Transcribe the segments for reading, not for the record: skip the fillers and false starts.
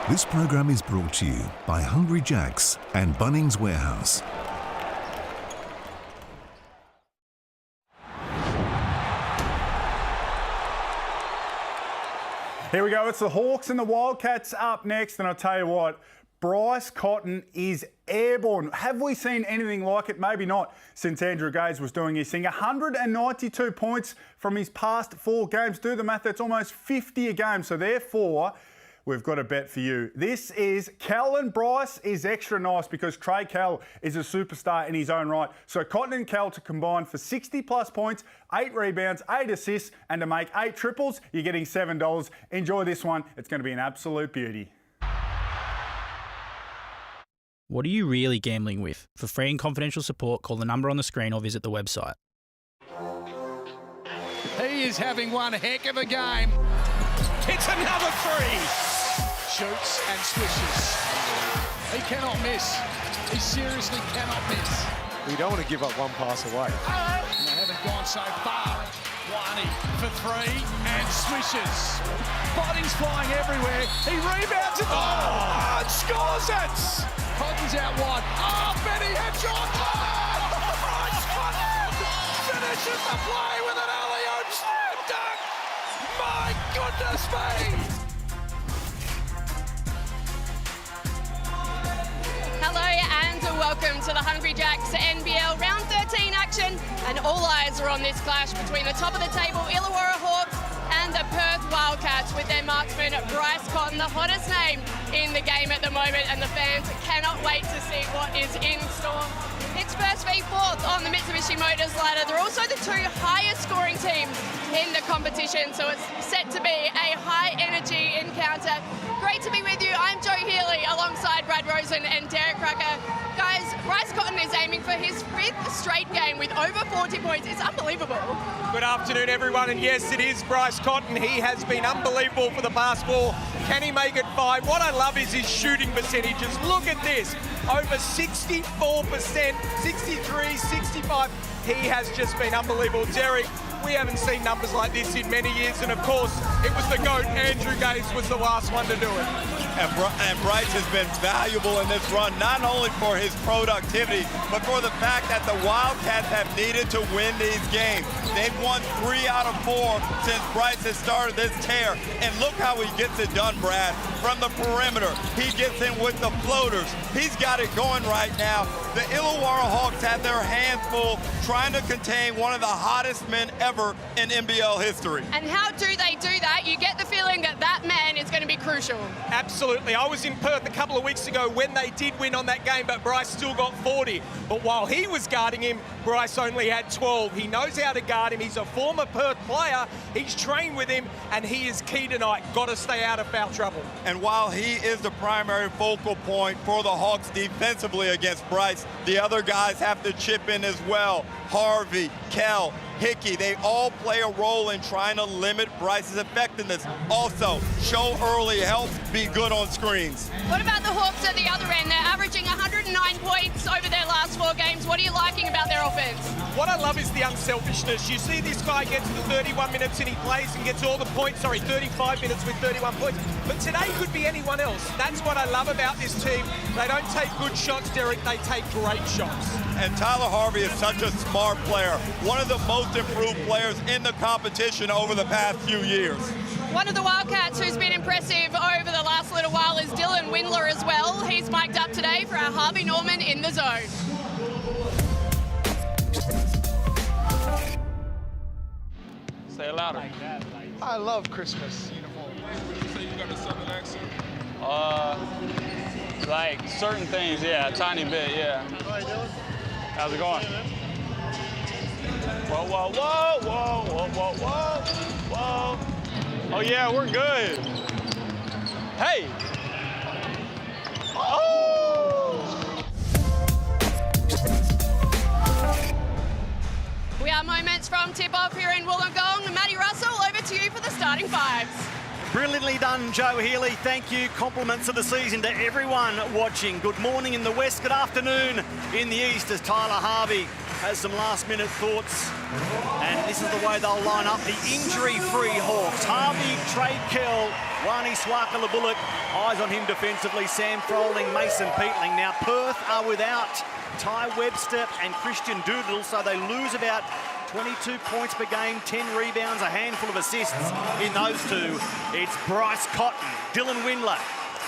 This program is brought to you by Hungry Jack's and Bunnings Warehouse. Here we go, it's the Hawks and the Wildcats up next, and I'll tell you what, Bryce Cotton is airborne. Have we seen anything like it? Maybe not, since Andrew Gaze was doing his thing. 192 points from his past 4 games. Do the math, that's almost 50 a game, so therefore, we've got a bet for you. This is Cal and Bryce is extra nice because Trey Cal is a superstar in his own right. So Cotton and Cal to combine for 60 plus points, 8 rebounds, 8 assists, and to make 8 triples, you're getting $7. Enjoy this one. It's going to be an absolute beauty. What are you really gambling with? For free and confidential support, call the number on the screen or visit the website. He is having one heck of a game. It's another 3. Shoots and swishes. He cannot miss. He seriously cannot miss. We don't want to give up one pass away. And they haven't gone so far. Wani for 3 and swishes. Bodies flying everywhere. He rebounds it. Oh, and scores it. Cotton's out wide. Oh, Benny headshot. Oh, Bryce Cotton finishes the play with an alley-oop slam dunk. My goodness me. Hello and welcome to the Hungry Jacks NBL Round 13 action, and all eyes are on this clash between the top of the table Illawarra Hawks and the Perth Wildcats with their marksman Bryce Cotton, the hottest name in the game at the moment, and the fans cannot wait to see what is in store. It's first v fourth on the Mitsubishi Motors ladder. They're also the 2 highest scoring teams in the competition, so it's set to be a high energy encounter. Great to be with you. I'm Joe Healy alongside Brad Rosen and Derek Cracker. Guys, Bryce Cotton is aiming for his 5th straight game with over 40 points. It's unbelievable. Good afternoon, everyone, and yes, it is Bryce Cotton. He has been unbelievable for the past 4. Can he make it 5? What I love is his shooting percentages. Look at this. Over 64%, 63, 65. He has just been unbelievable. Derek, we haven't seen numbers like this in many years, and of course, it was the GOAT, Andrew Gaze, was the last one to do it. And Bryce has been valuable in this run, not only for his productivity, but for the fact that the Wildcats have needed to win these games. They've won 3 out of 4 since Bryce has started this tear. And look how he gets it done, Brad. From the perimeter, he gets in with the floaters. He's got it going right now. The Illawarra Hawks have their hands full trying to contain one of the hottest men ever in NBL history. And how do they do that? You get the feeling that that man is going to be crucial. Absolutely. I was in Perth a couple of weeks ago when they did win on that game, but Bryce still got 40. But while he was guarding him, Bryce only had 12. He knows how to guard him. He's a former Perth player. He's trained with him, and he is key tonight. Got to stay out of foul trouble. And while he is the primary focal point for the Hawks defensively against Bryce, the other guys have to chip in as well. Harvey, Kel, Hickey, they all play a role in trying to limit Bryce's effectiveness. Also, show early helps, be good on screens. What about the Hawks at the other end? They're averaging 109 points over their last 4 games. What are you liking about their offense? What I love is the unselfishness. You see this guy gets to 31 minutes and he plays and gets all the points, 35 minutes with 31 points. But today could be anyone else. That's what I love about this team. They don't take good shots, Derek, they take great shots. And Tyler Harvey is such a smart player, one of the most improved players in the competition over the past few years. One of the Wildcats who's been impressive over the last little while is Dylan Windler as well. He's mic'd up today for our Harvey Norman in the zone. Say it louder. I love Christmas uniform. You say you got a Southern accent? Like certain things, yeah, a tiny bit, yeah. Hi, Dylan. How's it going? Whoa, whoa, whoa, whoa, whoa, whoa, whoa, whoa. Oh yeah, we're good. Hey! Oh! We are moments from tip-off here in Wollongong. Matty Russell, over to you for the starting 5s. Brilliantly done, Joe Healy. Thank you. Compliments of the season to everyone watching. Good morning in the west, good afternoon in the east as Tyler Harvey has some last-minute thoughts, and this is the way they'll line up the injury-free Hawks. Harvey, Trey Kell, Wani Swaka-Labullock, eyes on him defensively, Sam Froling, Mason Peatling. Now Perth are without Ty Webster and Christian Doodle, so they lose about 22 points per game, 10 rebounds, a handful of assists in those two. It's Bryce Cotton, Dylan Windler,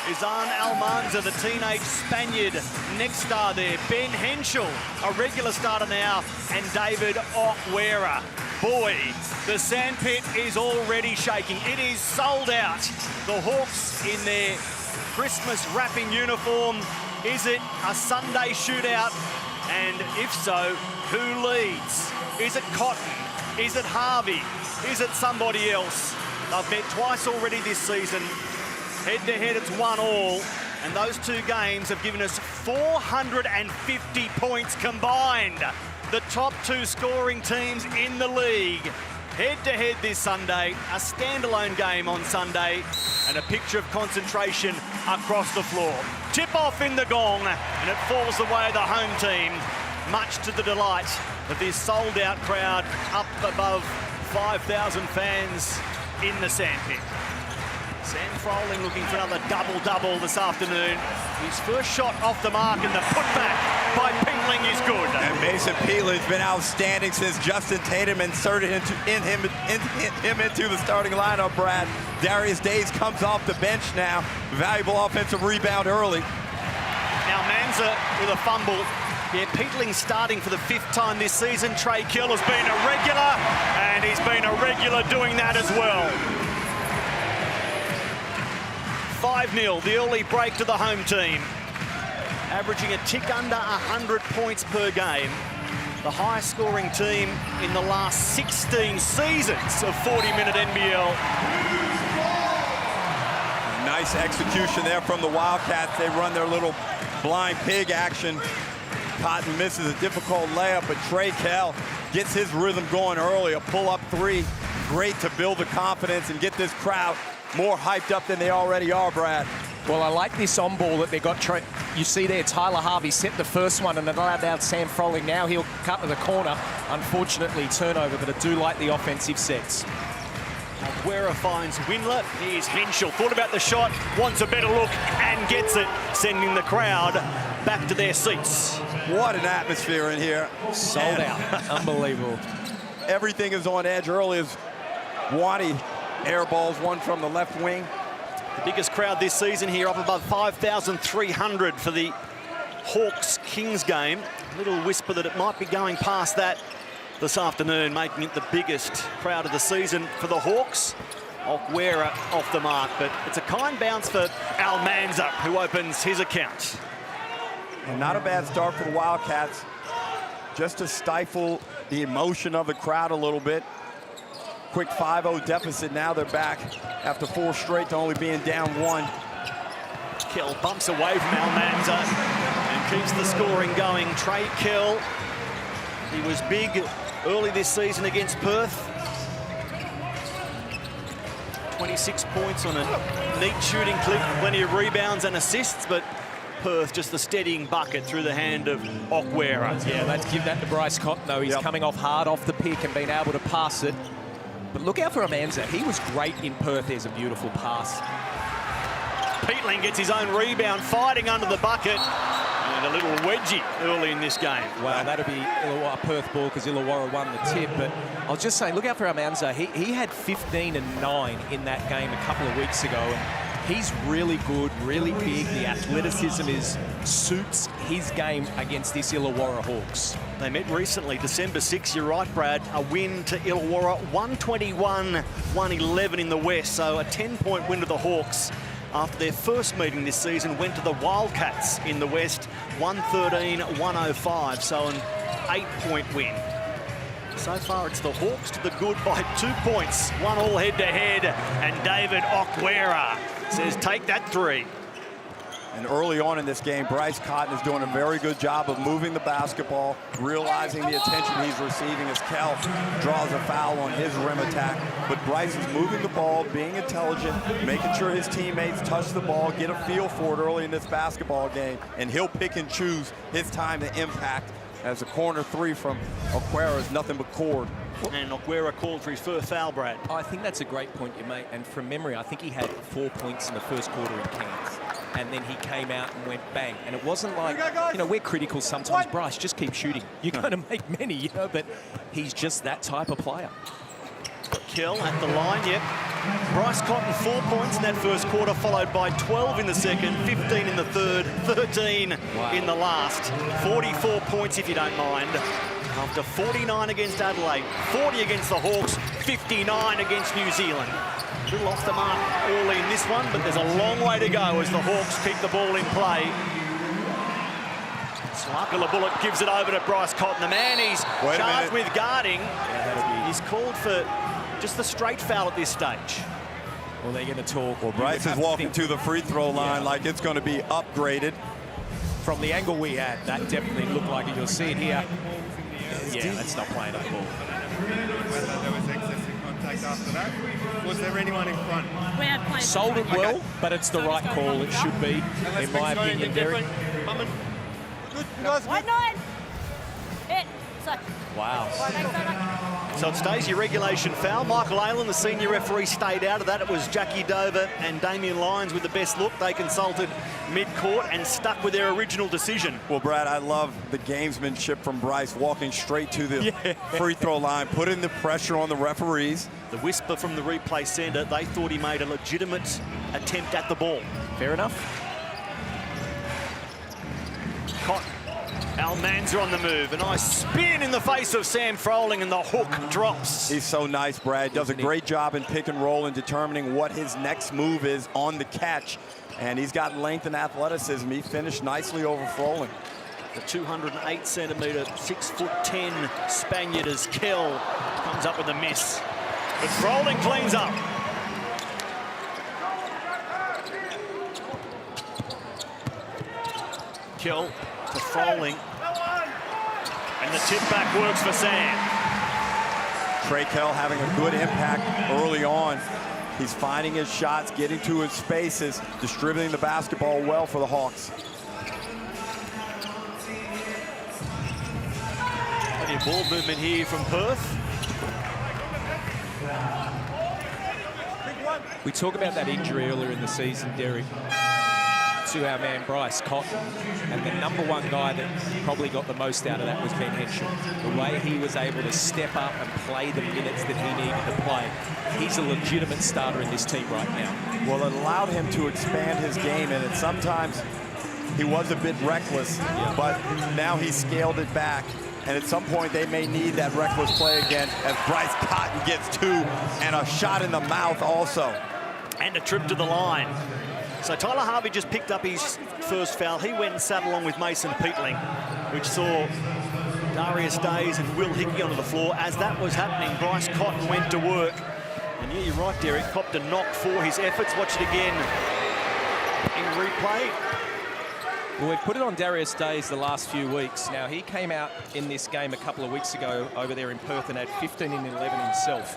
Izan Almanza, the teenage Spaniard, next star there. Ben Henschel, a regular starter now, and David Okwera. Boy, the sandpit is already shaking. It is sold out. The Hawks in their Christmas wrapping uniform. Is it a Sunday shootout? And if so, who leads? Is it Cotton? Is it Harvey? Is it somebody else? They've met twice already this season. Head-to-head, it's 1-1, and those two games have given us 450 points combined. The top two scoring teams in the league. Head-to-head this Sunday, a standalone game on Sunday, and a picture of concentration across the floor. Tip-off in the gong, and it falls the way of the home team, much to the delight of this sold-out crowd up above 5,000 fans in the sandpit. Sam Froling looking for another double-double this afternoon. His first shot off the mark, and the putback by Peatling is good. And Mason Peatling's been outstanding since Justin Tatum inserted him into the starting lineup, Brad. Darius Days comes off the bench now. Valuable offensive rebound early. Now Manza with a fumble. Yeah, Peatling starting for the 5th time this season. Trey Kell has been a regular, and he's been a regular doing that as well. 5-0, the early break to the home team. Averaging a tick under 100 points per game. The highest scoring team in the last 16 seasons of 40-minute NBL. Nice execution there from the Wildcats. They run their little blind pig action. Cotton misses a difficult layup, but Trey Kell gets his rhythm going early. A pull-up three. Great to build the confidence and get this crowd more hyped up than they already are, Brad. Well, I like this on ball that they got. You see there, Tyler Harvey set the first one and it allowed out Sam Froling. Now he'll cut to the corner. Unfortunately, turnover, but I do like the offensive sets. Okwera finds Windler. Here's Henschel. Thought about the shot, wants a better look, and gets it, sending the crowd back to their seats. What an atmosphere in here. Sold out. Unbelievable. Everything is on edge early as Wani airballs one from the left wing. The biggest crowd this season here, up above 5,300 for the Hawks-Kings game. A little whisper that it might be going past that this afternoon, making it the biggest crowd of the season for the Hawks. Okwera off the mark, but it's a kind bounce for Almanza, who opens his account. And not a bad start for the Wildcats, just to stifle the emotion of the crowd a little bit. Quick 5-0 deficit. Now they're back after 4 straight to only being down 1. Kell bumps away from Almanza and keeps the scoring going. Trey Kell, he was big early this season against Perth. 26 points on a neat shooting clip, plenty of rebounds and assists, but Perth just the steadying bucket through the hand of Okwera. Yeah, let's give that to Bryce Cotton, though. He's coming off hard off the pick and being able to pass it. But look out for Almanza. He was great in Perth. There's a beautiful pass. Peatling gets his own rebound, fighting under the bucket. And a little wedgie early in this game. Well, that'll be Illawarra Perth ball because Illawarra won the tip. But I was just saying, look out for Almanza. He had 15 and 9 in that game a couple of weeks ago. And he's really good, really big. The athleticism suits his game against this Illawarra Hawks. They met recently, December 6, you're right, Brad. A win to Illawarra, 121-111 in the West. So a 10-point win to the Hawks. After their first meeting this season, went to the Wildcats in the West, 113-105, so an 8-point win. So far, it's the Hawks to the good by 2 points. 1-1 head-to-head, and David Okwera says, take that 3. And early on in this game, Bryce Cotton is doing a very good job of moving the basketball, realizing the attention he's receiving as Kell draws a foul on his rim attack. But Bryce is moving the ball, being intelligent, making sure his teammates touch the ball, get a feel for it early in this basketball game, and he'll pick and choose his time to impact as a corner three from Aquera is nothing but cord. And Aquera called for his first foul, Brad. Oh, I think that's a great point you make. And from memory, I think he had 4 points in the first quarter in Cairns. And then he came out and went bang. And it wasn't like, you know, we're critical sometimes. Bryce, just keep shooting. You're going to make many, you know, but he's just that type of player. Kill at the line, yep. Bryce Cotton 4 points in that first quarter, followed by 12 in the second, 15 in the third, 13 in the last. 44 points, if you don't mind. After 49 against Adelaide, 40 against the Hawks, 59 against New Zealand. A little off the mark early in this one, but there's a long way to go as the Hawks keep the ball in play. Swaka gives it over to Bryce Cotton. The man he's charged with guarding. He's called for just the straight foul at this stage. Well, they're going to talk. Well, Bryce is walking to the free throw line like it's going to be upgraded. From the angle we had, that definitely looked like it. You'll see it here. Yeah, let's not play that ball. Whether there was excessive contact after that. Was there anyone in front? Sold it well, but it's the right call. It should be, in my opinion, Derek. White 9. Hit. Wow. So it stays your regulation foul. Michael Aylan, the senior referee, stayed out of that. It was Jackie Dover and Damien Lyons with the best look. They consulted mid-court and stuck with their original decision. Well, Brad, I love the gamesmanship from Bryce, walking straight to the free throw line, putting the pressure on the referees. The whisper from the replay center, they thought he made a legitimate attempt at the ball. Fair enough. Cotton. Almanza on the move. A nice spin in the face of Sam Froling, and the hook drops. He's so nice, Brad. Does a great job in pick and roll and determining what his next move is on the catch. And he's got length and athleticism. He finished nicely over Froling. The 208-centimetre, 6'10" Spaniard as Kell comes up with a miss. But Froling cleans up. Kell to Froling. And the tip back works for Sam. Trey Kell having a good impact early on. He's finding his shots, getting to his spaces, distributing the basketball well for the Hawks. Plenty of ball movement here from Perth. We talk about that injury earlier in the season, Derek, to our man Bryce Cotton, and the #1 guy that probably got the most out of that was Ben Henschel. The way he was able to step up and play the minutes that he needed to play. He's a legitimate starter in this team right now. Well, it allowed him to expand his game, and sometimes he was a bit reckless, but now he scaled it back. And at some point, they may need that reckless play again as Bryce Cotton gets two and a shot in the mouth also. And a trip to the line. So Tyler Harvey just picked up his first foul. He went and sat along with Mason Peatling, which saw Darius Days and Will Hickey onto the floor. As that was happening, Bryce Cotton went to work. And yeah, you're right, Derek. Copped a knock for his efforts. Watch it again in replay. Well, we've put it on Darius Days the last few weeks. Now, he came out in this game a couple of weeks ago over there in Perth and had 15 and 11 himself.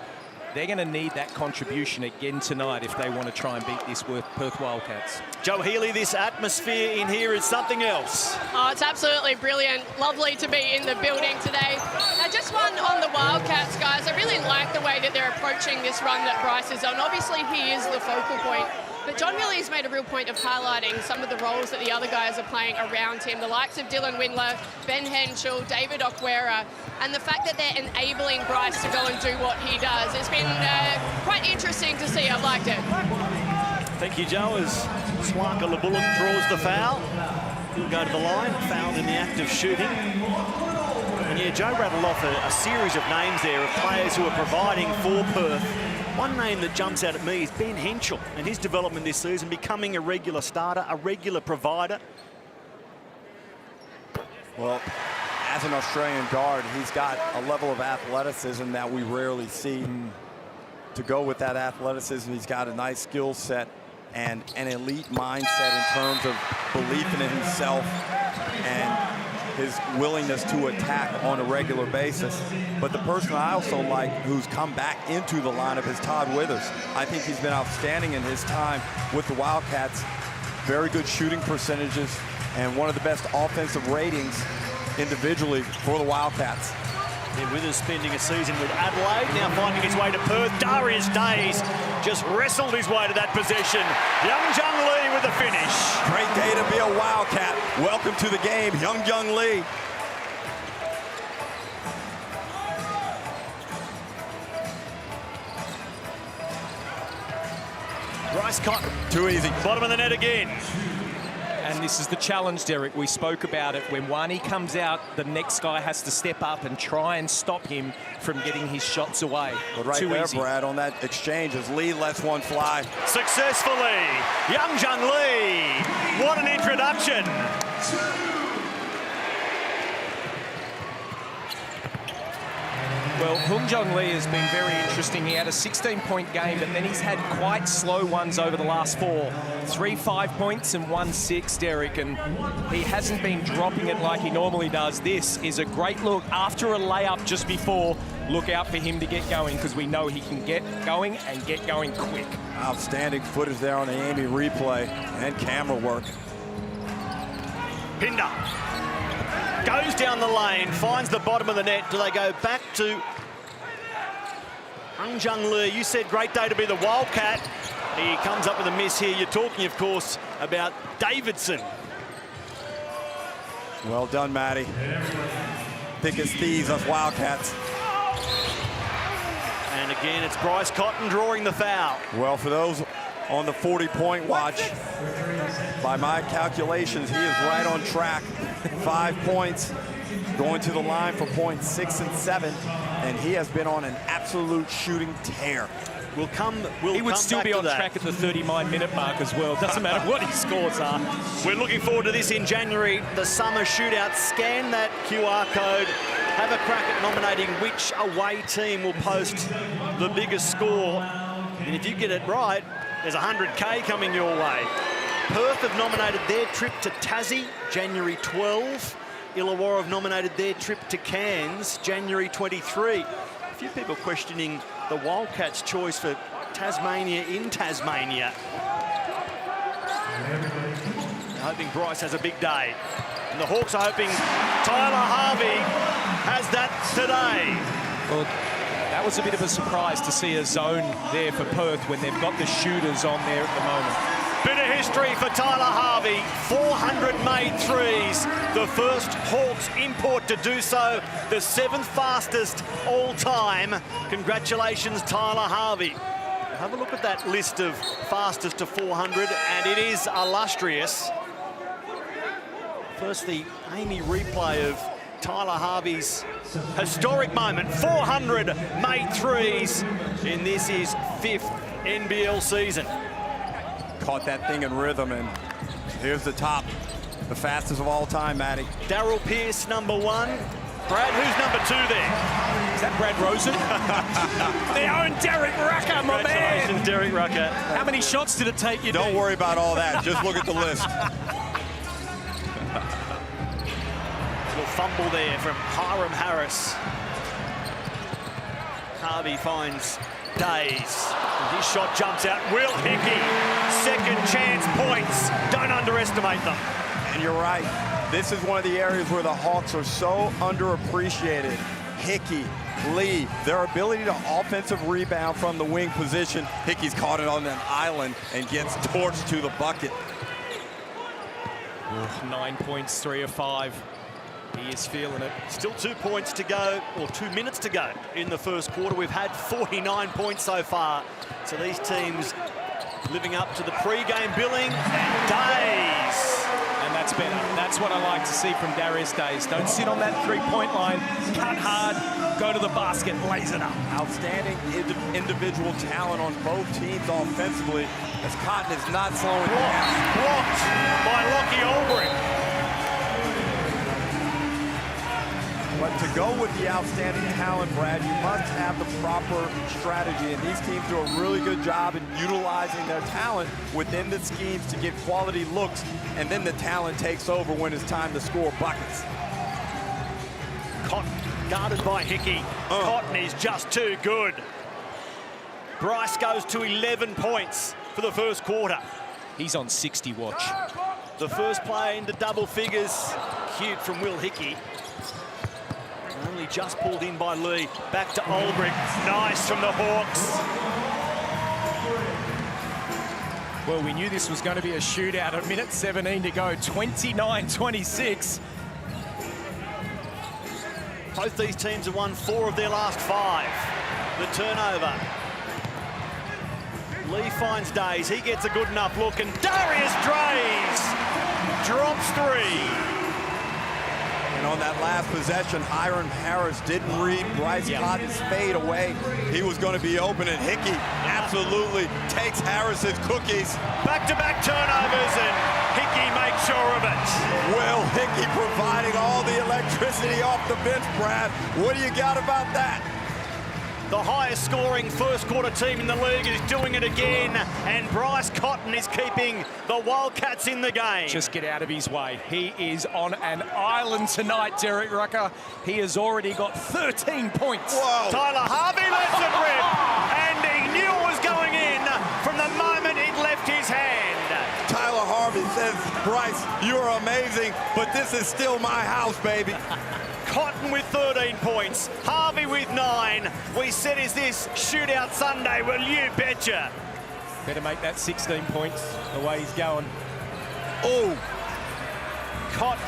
They're going to need that contribution again tonight if they want to try and beat this Perth Wildcats. Joe Healy, this atmosphere in here is something else. Oh, it's absolutely brilliant. Lovely to be in the building today. Now, just one on the Wildcats, guys. I really like the way that they're approaching this run that Bryce is on. Obviously, he is the focal point. But John Millie's made a real point of highlighting some of the roles that the other guys are playing around him. The likes of Dylan Windler, Ben Henschel, David Aquera, and the fact that they're enabling Bryce to go and do what he does. It's been quite interesting to see. I've liked it. Thank you, Joe, as Swaka Labullock draws the foul. He'll go to the line, fouled in the act of shooting. And yeah, Joe rattled off a series of names there of players who are providing for Perth. One name that jumps out at me is Ben Henschel and his development this season, becoming a regular starter, a regular provider. Well, as an Australian guard, he's got a level of athleticism that we rarely see. To go with that athleticism, he's got a nice skill set and an elite mindset in terms of belief in himself and his willingness to attack on a regular basis. But the person I also like who's come back into the lineup is Todd Withers. I think he's been outstanding in his time with the Wildcats. Very good shooting percentages and one of the best offensive ratings individually for the Wildcats. Yeah, Withers spending a season with Adelaide, now finding his way to Perth. Darius Days just wrestled his way to that possession. Young Jung Lee with the finish. Great day to be a Wildcat. Welcome to the game, Young Lee. Bryce Cotton. Too easy. Bottom of the net again. And this is the challenge, Derek. We spoke about it. When Wani comes out, the next guy has to step up and try and stop him from getting his shots away. But right Too there, easy. Brad, on that exchange as Lee lets one fly. Successfully. Young Jung Lee. What an introduction. Well, Hung Jung Lee has been very interesting. He had a 16-point game, but then he's had quite slow ones over the last 4. 3 5-points and 1 6, Derek, and he hasn't been dropping it like he normally does. This is a great look. After a layup just before, look out for him to get going, because we know he can get going and get going quick. Outstanding footage there on the Amy replay and camera work. Pinder goes down the lane, finds the bottom of the net. Do they go back to Hung Jung Lee? You said great day to be the Wildcat. He comes up with a miss here. You're talking, of course, about Davidson. Well done, Matty. Thick as thieves, us Wildcats. And again, it's Bryce Cotton drawing the foul. Well, for those on the 40-point watch, by my calculations, he is right on track. 5 points, going to the line for points 6 and 7, and he has been on an absolute shooting tear. He would still be on track at the 39-minute mark as well. Doesn't matter what his scores are. We're looking forward to this in January, the summer shootout. Scan that QR code. Have a crack at nominating which away team will post the biggest score. And if you get it right, there's 100K coming your way. Perth have nominated their trip to Tassie, January 12. Illawarra have nominated their trip to Cairns, January 23. A few people questioning the Wildcats' choice for Tasmania in Tasmania. Hoping Bryce has a big day. And the Hawks are hoping Tyler Harvey has that today. Well, that was a bit of a surprise to see a zone there for Perth when they've got the shooters on there at the moment. Bit of history for Tyler Harvey. 400 made threes. The first Hawks import to do so. The 7th fastest all time. Congratulations, Tyler Harvey. Have a look at that list of fastest to 400, and it is illustrious. First, the Amy replay of Tyler Harvey's historic moment. 400 made threes in this his 5th NBL season. Caught that thing in rhythm, and here's the top, the fastest of all time, Matty. Darryl Pearce, number 1. Brad, who's number 2 there? Is that Brad Rosen? Their own Derek Rucker, my man. Congratulations, Derek Rucker. How many shots did it take you? Don't worry about all that. Just look at the list. Little fumble there from Hiram Harris. Harvey finds Days. And his shot jumps out. Will Hickey, second chance points. Don't underestimate them. And you're right. This is one of the areas where the Hawks are so underappreciated. Hickey, Lee, their ability to offensive rebound from the wing position. Hickey's caught it on an island and gets torched to the bucket. 9 points, 3 of 5. He is feeling it. Still 2 points to go, or 2 minutes to go in the first quarter. We've had 49 points so far. So these teams living up to the pre-game billing. And Days. And that's better. That's what I like to see from Darius Days. Don't sit on that three-point line. Cut hard. Go to the basket. Lays it up. Outstanding individual talent on both teams offensively, as Cotton is not slowing down. Blocked by Lockie Ulbrich. But to go with the outstanding talent, Brad, you must have the proper strategy. And these teams do a really good job in utilizing their talent within the schemes to get quality looks. And then the talent takes over when it's time to score buckets. Cotton guarded by Hickey. Cotton is just too good. Bryce goes to 11 points for the first quarter. He's on 60 watch. The first play into double figures. cute from Will Hickey. Only just pulled in by Lee. Back to Olbrich. Nice from the Hawks. Well, we knew this was going to be a shootout. A minute 17 to go, 29-26. Both these teams have won 4 of their last 5. The turnover. Lee finds Days. He gets a good enough look, and Darius Drays drops 3. And on that last possession, Hiram Harris didn't read Bryce Cotton's fade away. He was going to be open, and Hickey absolutely takes Harris's cookies. Back-to-back turnovers, and Hickey makes sure of it. Will Hickey providing all the electricity off the bench, Brad. What do you got about that? The highest scoring first quarter team in the league is doing it again, and Bryce Cotton is keeping the Wildcats in the game. Just get out of his way. He is on an island tonight, Derek Rucker. He has already got 13 points. Whoa. Tyler Harvey lets it rip, and he knew it was going in from the moment it left his hand. Tyler Harvey says, Bryce, you're amazing, but this is still my house, baby. Cotton with 13 points, Harvey with 9. We said, is this shootout Sunday? Well, you betcha. Better make that 16 points the way he's going. Oh, Cotton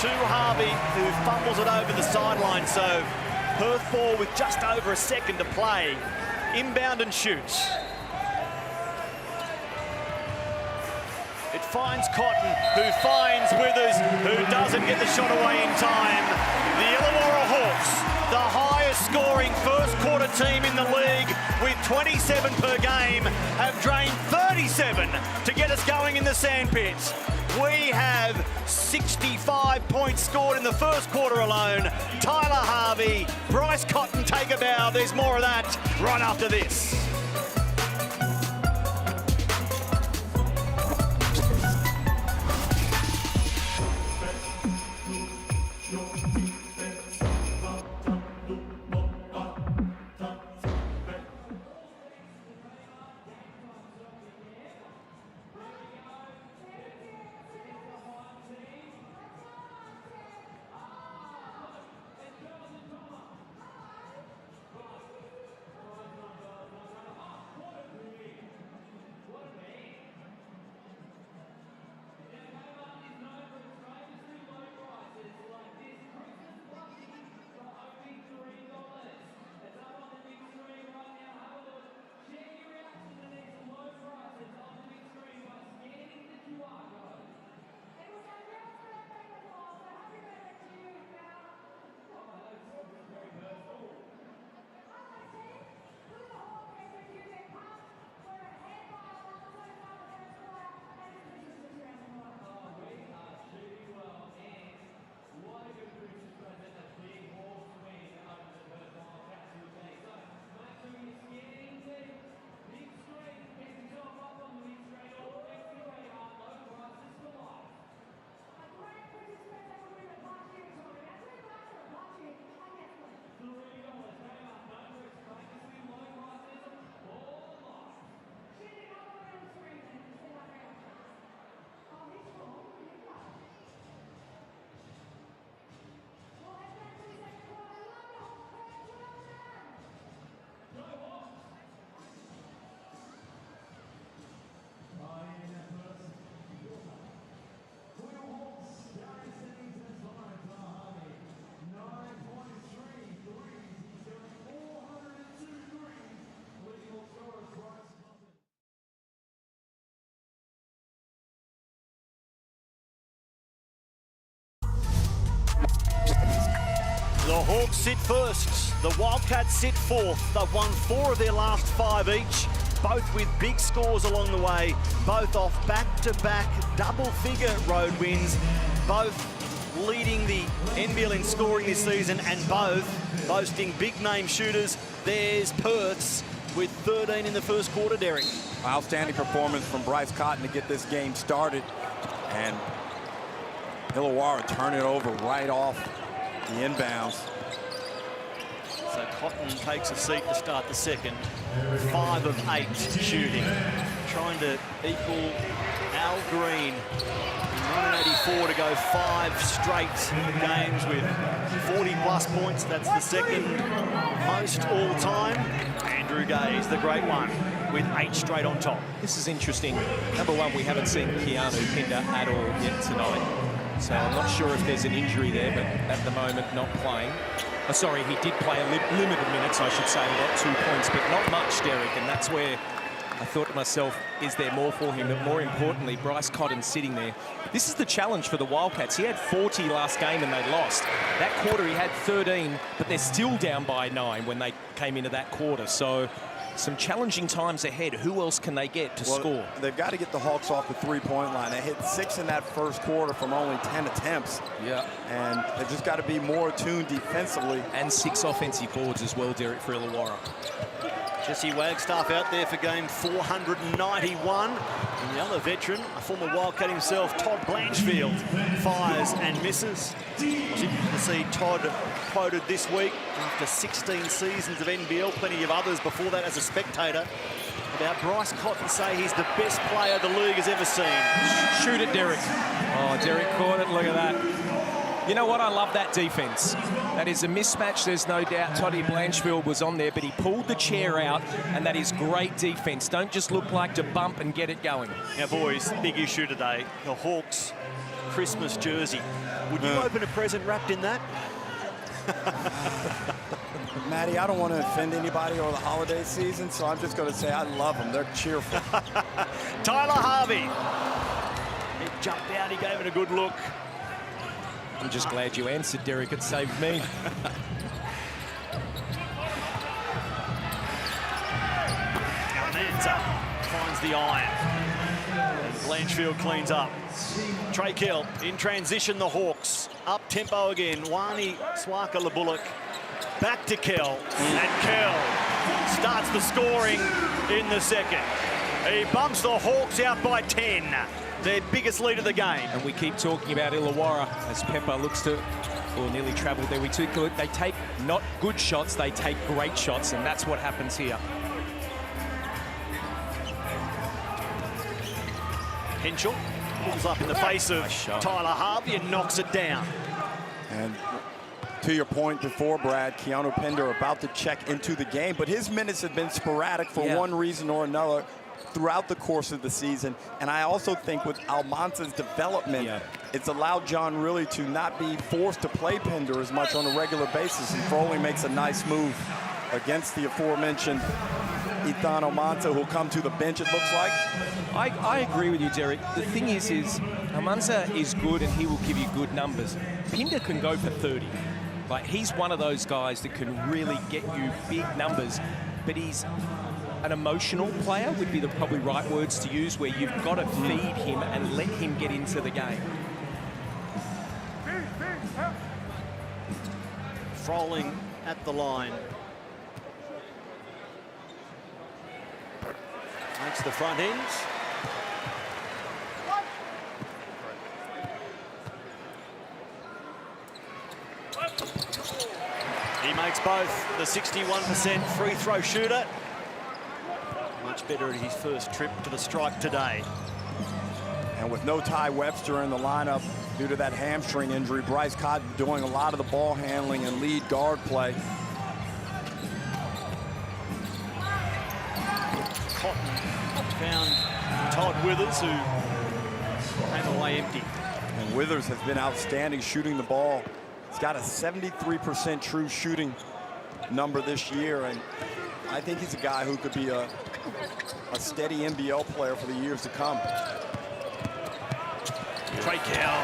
to Harvey, who fumbles it over the sideline. So Perth ball with just over a second to play. Inbound and shoots. It finds Cotton, who finds Withers, who doesn't get the shot away in time. The Illawarra Hawks, the highest scoring first quarter team in the league with 27 per game, have drained 37 to get us going in the sandpits. We have 65 points scored in the first quarter alone. Tyler Harvey, Bryce Cotton take a bow. There's more of that right after this. The Hawks sit first, the Wildcats sit fourth. They've won 4 of their last 5 each, both with big scores along the way, both off back-to-back double-figure road wins, both leading the NBL in scoring this season and both boasting big-name shooters. There's Perth's with 13 in the first quarter, Derek. Outstanding performance from Bryce Cotton to get this game started, and Illawarra turn it over right off the inbounds. So Cotton takes a seat to start the second. 5 of 8 shooting. Trying to equal Al Green in 1984 to go 5 straight games with 40-plus points. That's the second most all-time. Andrew Gaze, the great one, with 8 straight on top. This is interesting. Number one, we haven't seen Keanu Pinder at all yet tonight. So I'm not sure if there's an injury there, but at the moment, not playing. Oh, sorry, he did play a limited minutes, I should say. He got 2 points, but not much, Derek. And that's where I thought to myself, is there more for him? But more importantly, Bryce Cotton sitting there. This is the challenge for the Wildcats. He had 40 last game and they lost. That quarter, he had 13, but they're still down by 9 when they came into that quarter. So some challenging times ahead. Who else can they get to score? They've got to get the Hawks off the three-point line. They hit 6 in that first quarter from only 10 attempts. Yeah. And they've just got to be more attuned defensively. And 6 offensive boards as well, Derek, for Illawarra. Jesse Wagstaff out there for game 491. And the other veteran, a former Wildcat himself, Todd Blanchfield, fires and misses. It was interesting to see Todd quoted this week after 16 seasons of NBL, plenty of others before that as a spectator, about Bryce Cotton say he's the best player the league has ever seen. Shoot it, Derek. Oh, Derek caught it. Look at that. You know what? I love that defense. That is a mismatch, there's no doubt. Toddy Blanchfield was on there, but he pulled the chair out, and that is great defense. Don't just look like to bump and get it going. Now, boys, big issue today. The Hawks Christmas jersey. Would you open a present wrapped in that? Matty, I don't want to offend anybody over the holiday season, so I'm just going to say I love them. They're cheerful. Tyler Harvey. He jumped out, he gave it a good look. I'm just glad you answered, Derek. It saved me. Almanza finds the iron. And Blanchfield cleans up. Trey Kell in transition, the Hawks. Up tempo again. Wani Swaka-Labullock. Back to Kell. And Kell starts the scoring in the second. He bumps the Hawks out by 10. Their biggest lead of the game. And we keep talking about Illawarra as Pepper looks to, or nearly travelled there. We took, they take not good shots, they take great shots, and that's what happens here. Henschel pulls up in the face of Tyler Harvey and knocks it down. And to your point before, Brad, Keanu Pinder about to check into the game, but his minutes have been sporadic for one reason or another throughout the course of the season. And I also think with Almanza's development, it's allowed John really to not be forced to play Pinder as much on a regular basis. And Froley makes a nice move against the aforementioned Ethan Almanza, who'll come to the bench, it looks like. I agree with you, Derek. The thing is Almanza is good and he will give you good numbers. Pinder can go for 30. Like, he's one of those guys that can really get you big numbers, but he's an emotional player would be the probably right words to use, where you've got to feed him and let him get into the game. Froling at the line. Makes the front ends. He makes both. The 61% free throw shooter. Much better at his first trip to the stripe today. And with no Ty Webster in the lineup due to that hamstring injury, Bryce Cotton doing a lot of the ball handling and lead guard play. Cotton found Todd Withers, who came away empty. And Withers has been outstanding shooting the ball. He's got a 73% true shooting number this year, and I think he's a guy who could be a steady NBL player for the years to come. Trey Kell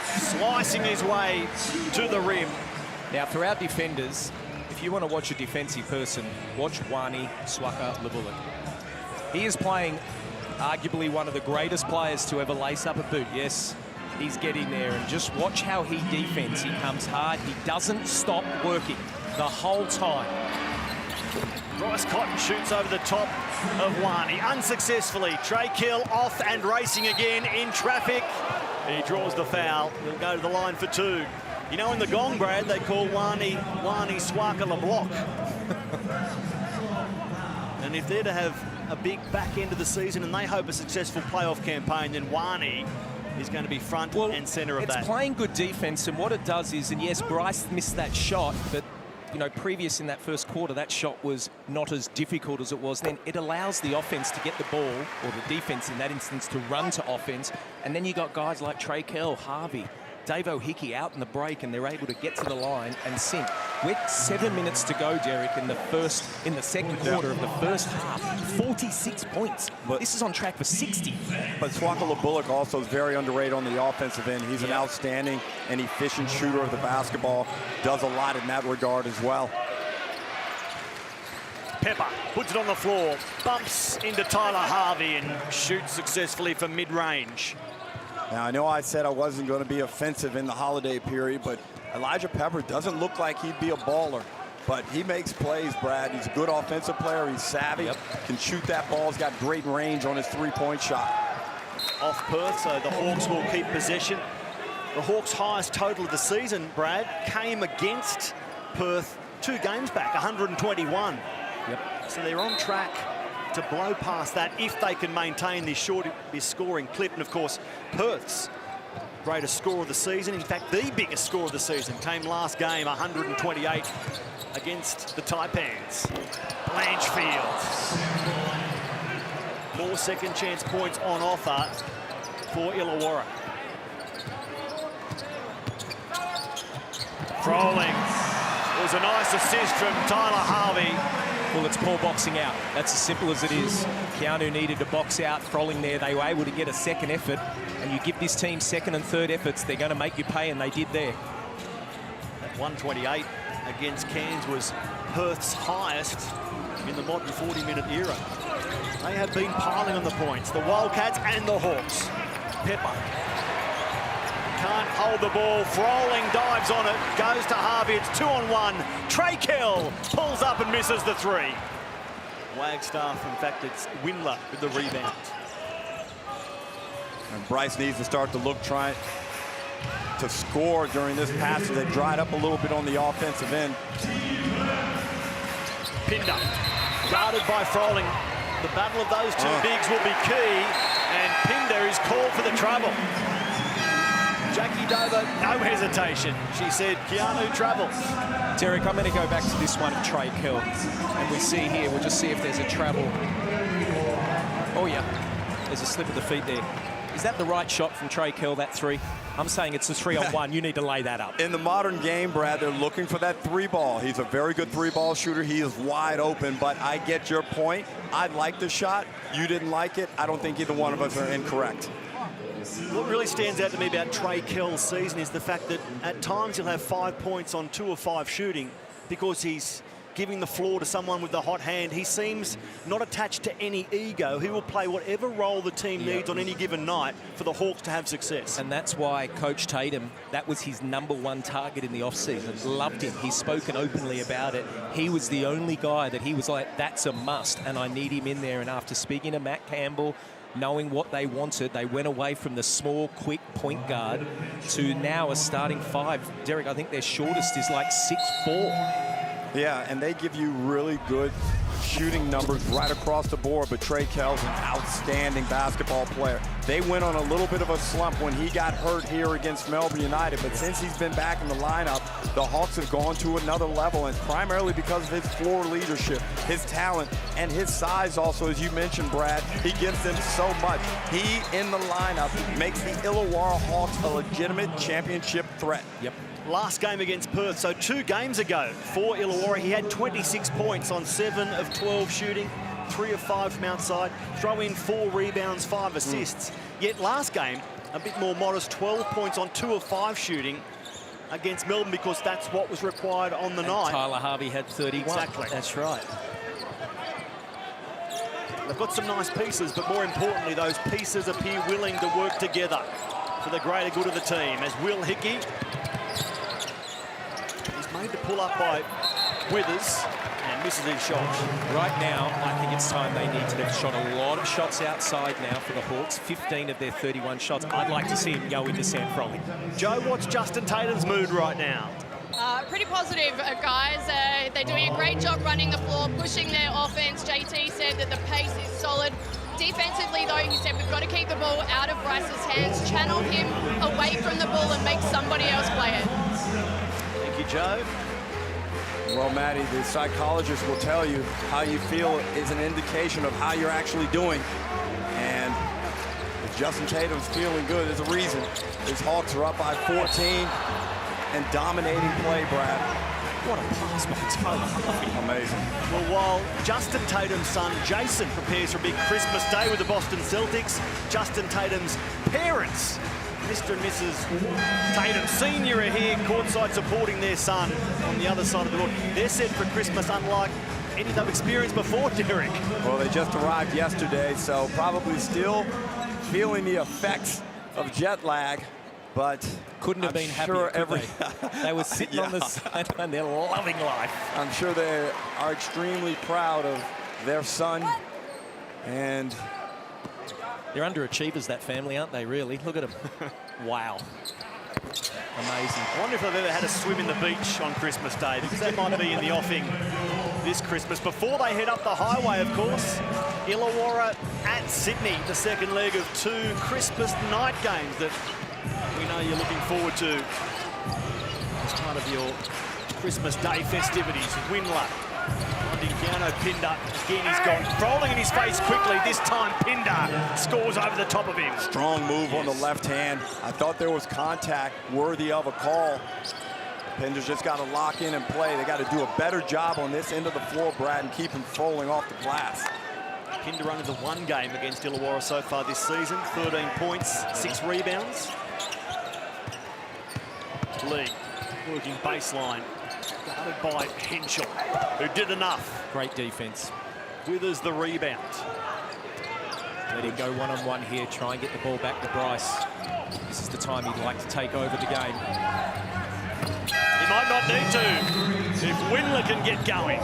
slicing his way to the rim. Now, for our defenders, if you want to watch a defensive person, watch Wani Swaka-Labullock. He is playing arguably one of the greatest players to ever lace up a boot. Yes, he's getting there, and just watch how he defends. He comes hard. He doesn't stop working the whole time. Bryce Cotton shoots over the top of Wani unsuccessfully. Trey Kell off and racing again in traffic. He draws the foul. He'll go to the line for 2. You know, in the gong, Brad, they call Wani Swaka-Labullock. And if they're to have a big back end of the season, and they hope a successful playoff campaign, then Wani is going to be front and centre of that. It's playing good defence, and what it does is, and yes, Bryce missed that shot, but you know, previous in that first quarter, that shot was not as difficult as it was then. It allows the offense to get the ball, or the defense in that instance, to run to offense. And then you got guys like Trey Kell, Harvey, Dave O'Hickey out in the break, and they're able to get to the line and sink. With 7 minutes to go, Derek, in the second quarter of the first half, 46 points. But this is on track for 60. But Swakala Bullock also is very underrated on the offensive end. He's an outstanding and efficient shooter of the basketball. Does a lot in that regard as well. Pepper puts it on the floor, bumps into Tyler Harvey and shoots successfully from mid-range. Now, I know I said I wasn't going to be offensive in the holiday period, but Elijah Pepper doesn't look like he'd be a baller. But he makes plays, Brad. He's a good offensive player. He's savvy, can shoot that ball. He's got great range on his three-point shot. Off Perth, so the Hawks will keep possession. The Hawks' highest total of the season, Brad, came against Perth 2 games back, 121. So they're on track to blow past that if they can maintain this scoring clip. And of course, Perth's greatest score of the season, in fact the biggest score of the season, came last game, 128 against the Taipans. Blanchfield. More second chance points on offer for Illawarra. Froling. It was a nice assist from Tyler Harvey. Well, it's poor boxing out. That's as simple as it is. Keanu needed to box out. Froling there, they were able to get a second effort. And you give this team second and third efforts, they're going to make you pay, and they did there. That 128 against Cairns was Perth's highest in the modern 40-minute era. They have been piling on the points, the Wildcats and the Hawks. Pepper can't hold the ball. Froling dives on it, goes to Harvey. It's 2-on-1. Trey Kell pulls up and misses the 3. Wagstaff, in fact, it's Windler with the rebound. And Bryce needs to start to look, trying to score during this passage that dried up a little bit on the offensive end. Pinder, guarded by Froling. The battle of those two bigs will be key, and Pinder is called for the trouble. Jackie Dover, no hesitation. She said, Keanu travels. Derek, I'm going to go back to this one of Trey Kell. And we see here, we'll just see if there's a travel. Oh, yeah. There's a slip of the feet there. Is that the right shot from Trey Kell, that 3? I'm saying it's a 3-on-1. You need to lay that up. In the modern game, Brad, they're looking for that 3-ball. He's a very good 3-ball shooter. He is wide open, but I get your point. I like the shot. You didn't like it. I don't think either one of us are incorrect. What really stands out to me about Trey Kell's season is the fact that at times he'll have 5 points on 2 of 5 shooting because he's giving the floor to someone with the hot hand. He seems not attached to any ego. He will play whatever role the team needs on any given night for the Hawks to have success. And that's why Coach Tatum, that was his #1 target in the offseason. Loved him. He's spoken openly about it. He was the only guy that he was like, that's a must, and I need him in there. And after speaking to Matt Campbell, knowing what they wanted, they went away from the small, quick point guard to now a starting 5. Derek, I think their shortest is like 6'4". Yeah, and they give you really good shooting numbers right across the board, but Trey Kell's an outstanding basketball player. They went on a little bit of a slump when he got hurt here against Melbourne United, but since he's been back in the lineup, the Hawks have gone to another level, and primarily because of his floor leadership, his talent, and his size also, as you mentioned, Brad. He gives them so much. He, in the lineup, makes the Illawarra Hawks a legitimate championship threat. Yep. Last game against Perth, so 2 games ago for Illawarra, he had 26 points on 7 of 12 shooting, 3 of 5 from outside, throw in 4 rebounds, 5 assists. Yet last game, a bit more modest, 12 points on 2 of 5 shooting against Melbourne because that's what was required on the night. Tyler Harvey had 31. Exactly. That's right. They've got some nice pieces, but more importantly, those pieces appear willing to work together for the greater good of the team. As Will Hickey, he's made to pull up by Withers and misses his shot. Right now, I think it's time they need to have shot a lot of shots outside now for the Hawks. 15 of their 31 shots. I'd like to see him go into Sam Froling. Joe, what's Justin Tatum's mood right now? Pretty positive, guys. They're doing a great job running the floor, pushing their offense. JT said that the pace is solid. Defensively, though, he said we've got to keep the ball out of Bryce's hands, channel him away from the ball and make somebody else play it. Thank you, Joe. Well, Maddie, the psychologist will tell you how you feel is an indication of how you're actually doing. And if Justin Tatum's feeling good, there's a reason. His Hawks are up by 14 and dominating play, Brad. What a pass by Tatum. Amazing. Well, while Justin Tatum's son, Jason, prepares for a big Christmas day with the Boston Celtics, Justin Tatum's parents, Mr. and Mrs. Tatum Sr. are here courtside supporting their son on the other side of the court. They're set for Christmas unlike any they've experienced before, Derek. Well, they just arrived yesterday, so probably still feeling the effects of jet lag, but couldn't have been happier, they were sitting on the sideline, they're loving life. I'm sure they are extremely proud of their son, and they're underachievers, that family, aren't they, really? Look at them. Wow. Amazing. I wonder if they've ever had a swim in the beach on Christmas Day, because that might be in the offing this Christmas. Before they head up the highway, of course, Illawarra at Sydney, the second leg of 2 Christmas night games that we know you're looking forward to as part of your Christmas Day festivities. Windler finding Keanu Pinder. Again, he's gone rolling in his face quickly. This time, Pinder scores over the top of him. Strong move on the left hand. I thought there was contact worthy of a call. Pinder's just got to lock in and play. They got to do a better job on this end of the floor, Brad, and keep him falling off the glass. Pinder running the 1 game against Illawarra so far this season. 13 points, 6 rebounds. Lee working baseline, guarded by Henschel, who did enough. Great defense. Withers the rebound. Let him go one-on-one here, try and get the ball back to Bryce. This is the time he'd like to take over the game. He might not need to, if Windler can get going.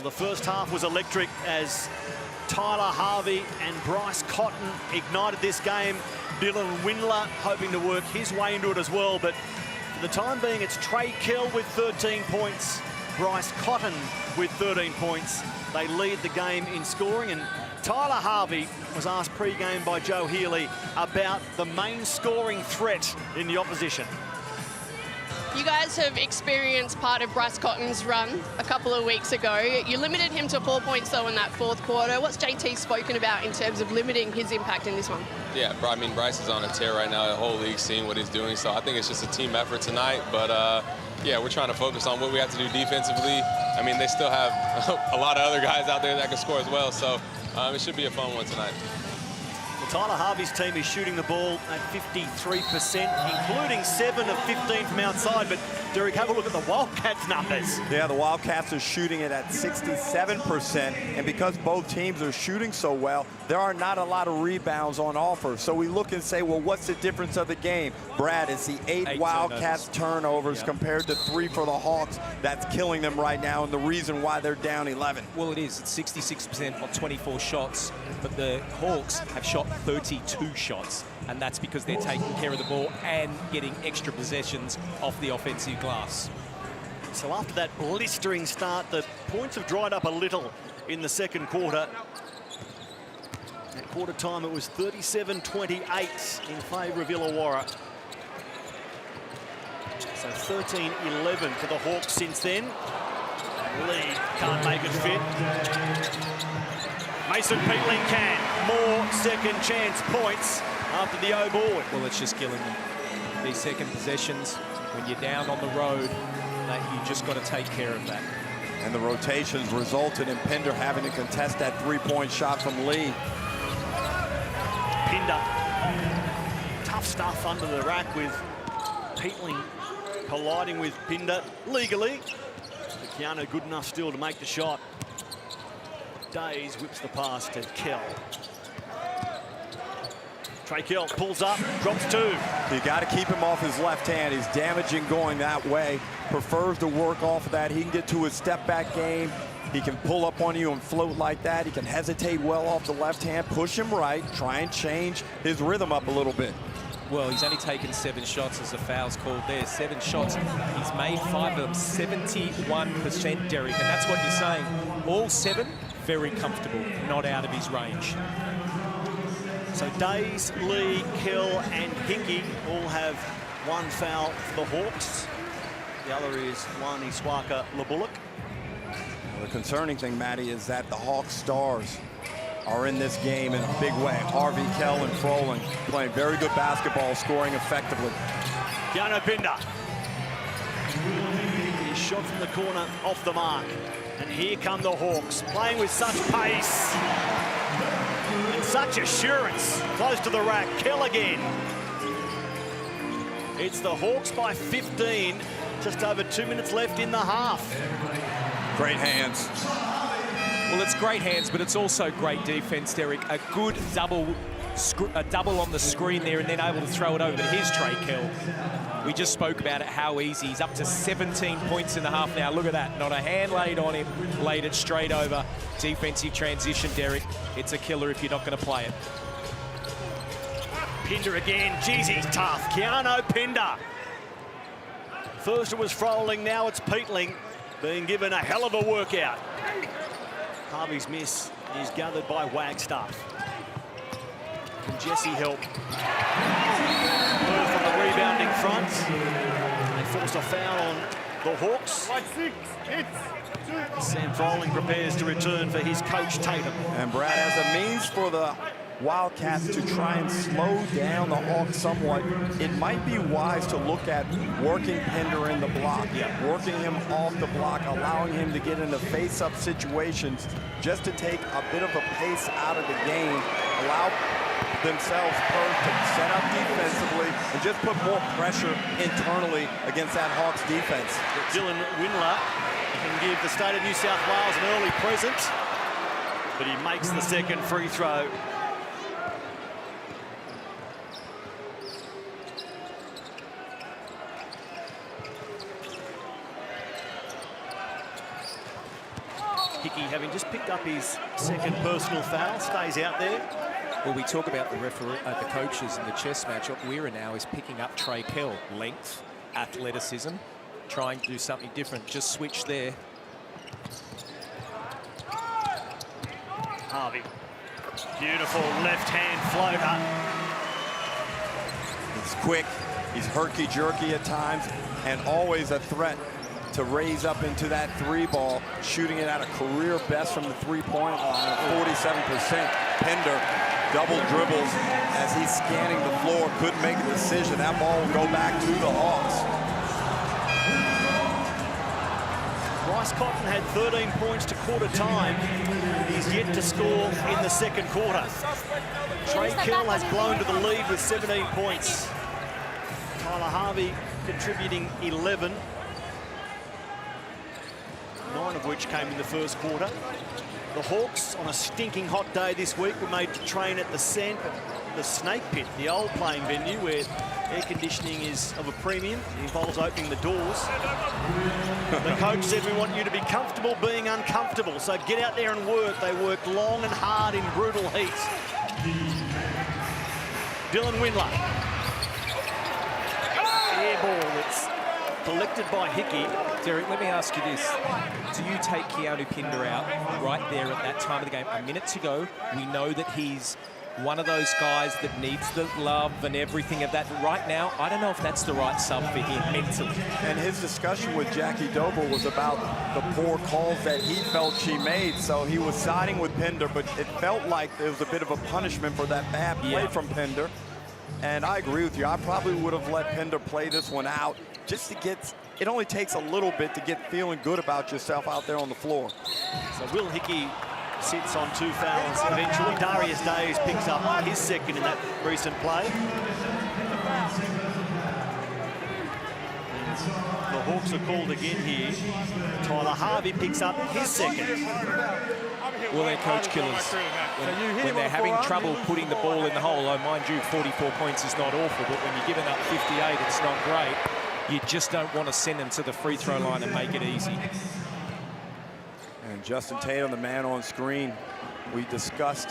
The first half was electric as Tyler Harvey and Bryce Cotton ignited this game. Dylan Windler hoping to work his way into it as well, but for the time being, it's Trey Kell with 13 points, Bryce Cotton with 13 points. They lead the game in scoring, and Tyler Harvey was asked pre-game by Joe Healy about the main scoring threat in the opposition. You guys have experienced part of Bryce Cotton's run a couple of weeks ago. You limited him to 4 points, though, in that 4th quarter. What's JT spoken about in terms of limiting his impact in this one? Yeah, I mean, Bryce is on a tear right now. The whole league's seeing what he's doing, so I think it's just a team effort tonight. But, yeah, we're trying to focus on what we have to do defensively. I mean, they still have a lot of other guys out there that can score as well, so it should be a fun one tonight. Tyler Harvey's team is shooting the ball at 53%, including 7 of 15 from outside. But, Derek, have a look at the Wildcats' numbers. Yeah, the Wildcats are shooting it at 67%. And because both teams are shooting so well, there are not a lot of rebounds on offer. So we look and say, well, what's the difference of the game? Brad, it's the 8 Wildcats turnovers compared to 3 for the Hawks. That's killing them right now, and the reason why they're down 11. Well, it is. It's 66% on 24 shots, but the Hawks have shot 32 shots, and that's because they're taking care of the ball and getting extra possessions off the offensive glass. So after that blistering start, the points have dried up a little in the second quarter. At quarter time, it was 37-28 in favour of Illawarra. So 13-11 for the Hawks since then. Lee can't make it fit. Mason Peatling can. More second chance points after the O board. Well, it's just killing them. These second possessions, when you're down on the road, you just got to take care of that. And the rotations resulted in Pinder having to contest that 3-point shot from Lee. Pinder, tough stuff under the rack with Peatling colliding with Pinder legally. But Keanu good enough still to make the shot. Days whips the pass to Kell. Trey Kell pulls up, drops 2. You got to keep him off his left hand. He's damaging going that way. Prefers to work off of that. He can get to his step back game He can pull up on you and float like that. He can hesitate well off the left hand, push him right, try and change his rhythm up a little bit. Well, he's only taken 7 shots as the foul's called there. 7 shots. He's made 5 of them, 71%, Derek. And that's what you're saying. All 7, very comfortable, not out of his range. So Days, Lee, Kell and Hickey all have 1 foul for the Hawks. The other is Wani Swaka Labullock. The concerning thing, Matty, is that the Hawks stars are in this game in a big way. Harvey, Kell, and Froling playing very good basketball, scoring effectively. Keanu Pinder. His shot from the corner off the mark. And here come the Hawks, playing with such pace and such assurance. Close to the rack, Kell again. It's the Hawks by 15. Just over 2 minutes left in the half. Great hands. Well, it's great hands, but it's also great defense, Derek. A good double on the screen there and then able to throw it over. But here's Trey Kell. We just spoke about it, how easy. He's up to 17 points in the half now. Look at that. Not a hand laid on him. Laid it straight over. Defensive transition, Derek. It's a killer if you're not going to play it. Pinder again. Jeez, he's tough. Keanu Pinder. First it was Froling, now it's Peatling being given a hell of a workout. Harvey's miss is gathered by Wagstaff. Can Jesse help? Perth on the rebounding front. They forced a foul on the Hawks. Sam Froling prepares to return for his coach Tatum. And Brad, as a means for the Wildcats to try and slow down the Hawks somewhat, it might be wise to look at working Pinder in the block, working him off the block, allowing him to get into face-up situations just to take a bit of a pace out of the game, allow themselves Perth to set up defensively and just put more pressure internally against that Hawks defense. Dylan Windler can give the state of New South Wales an early present, but he makes the second free throw. Hickey, having just picked up his second personal foul, stays out there. Well, we talk about the referee, the coaches in the chess match. Weira now is picking up Trey Kell. Length, athleticism, trying to do something different. Just switch there. Harvey. Beautiful left-hand floater. He's quick, he's herky-jerky at times, and always a threat to raise up into that 3-ball, shooting it at a career best from the 3-point line, 47%. Pinder double dribbles as he's scanning the floor, couldn't make a decision. That ball will go back to the Hawks. Bryce Cotton had 13 points to quarter time. He's yet to score in the second quarter. Trey Kell has blown to the lead with 17 points. Tyler Harvey contributing 11. 9 of which came in the first quarter. The Hawks, on a stinking hot day this week, were made to train at the Snake Pit, the old playing venue where air conditioning is of a premium. It involves opening the doors. The coach said, we want you to be comfortable being uncomfortable, so get out there and work. They work long and hard in brutal heat. Dylan Windler. Air ball that's collected by Hickey. Derek, let me ask you this. Do you take Keanu Pinder out right there at that time of the game? A minute to go. We know that he's one of those guys that needs the love and everything of that. Right now, I don't know if that's the right sub for him mentally. And his discussion with Jackie Doble was about the poor calls that he felt she made. So he was siding with Pinder, but it felt like there was a bit of a punishment for that bad play from Pinder. And I agree with you. I probably would have let Pinder play this one out just to get, it only takes a little bit to get feeling good about yourself out there on the floor. So Will Hickey sits on 2 fouls eventually. Darius Days picks up his second in that recent play. The Hawks are called again here. Tyler Harvey picks up his second. Well, they're coach killers. When they're having trouble putting the ball in the hole, oh, mind you, 44 points is not awful, but when you're giving up 58, it's not great. You just don't want to send them to the free throw line and make it easy. And And Justin Tatum, the man on screen, we discussed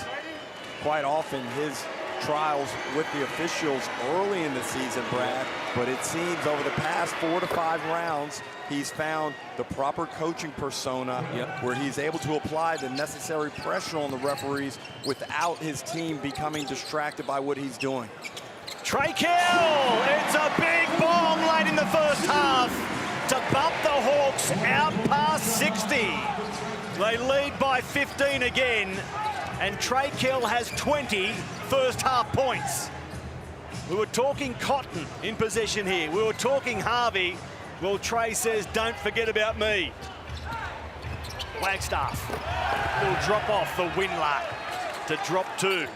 quite often his trials with the officials early in the season, Brad, but it seems over the past 4 to 5 rounds, he's found the proper coaching persona where he's able to apply the necessary pressure on the referees without his team becoming distracted by what he's doing. Trey Kill, it's a big bomb late in the first half to bump the Hawks out past 60. They lead by 15 again, and Trey Kill has 20 first half points. We were talking Cotton in possession here. We were talking Harvey. Well, Trey says, don't forget about me. Wagstaff will drop off for Windler to drop 2.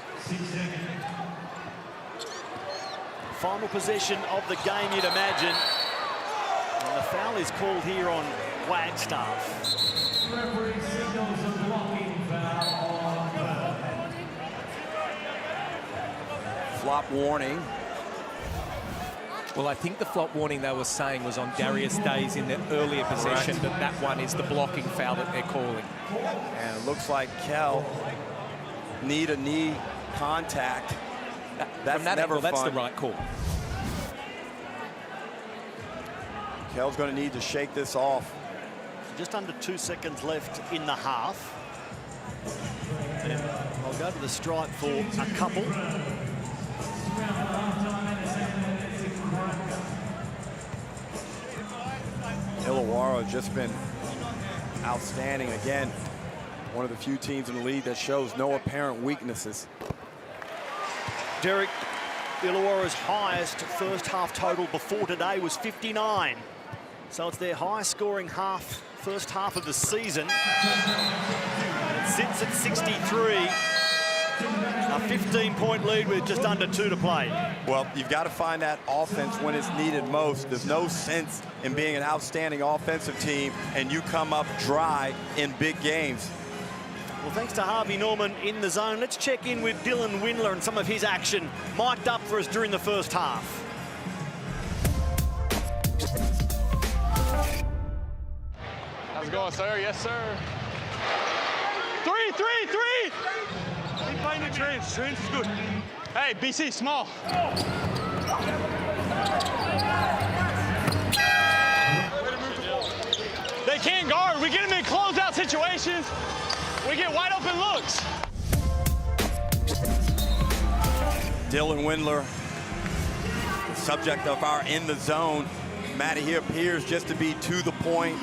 Final possession of the game, you'd imagine. And the foul is called here on Wagstaff. Flop warning. Well, I think the flop warning they were saying was on Darius Days in the earlier possession, but that one is the blocking foul that they're calling. And it looks like Kell knee-to-knee contact. That's From that never angle, fun. that's the right call. Kell's going to need to shake this off. Just under 2 seconds left in the half. And I'll go to the stripe for a couple. Illawarra has just been outstanding again. One of the few teams in the league that shows no apparent weaknesses. Derek, Illawarra's highest first half total before today was 59. So it's their highest scoring first half of the season. It sits at 63. A 15-point lead with just under 2 to play. Well, you've got to find that offense when it's needed most. There's no sense in being an outstanding offensive team and you come up dry in big games. Well, thanks to Harvey Norman in the zone. Let's check in with Dylan Windler and some of his action mic'd up for us during the first half. How's it going, sir? Yes, sir. 3, 3, 3! Keep playing the trench. Trench is good. Hey, BC, small. They can't guard. We get them in closeout situations. We get wide open looks. Dylan Windler, the subject of our In the Zone. Matty, he appears just to be to the point.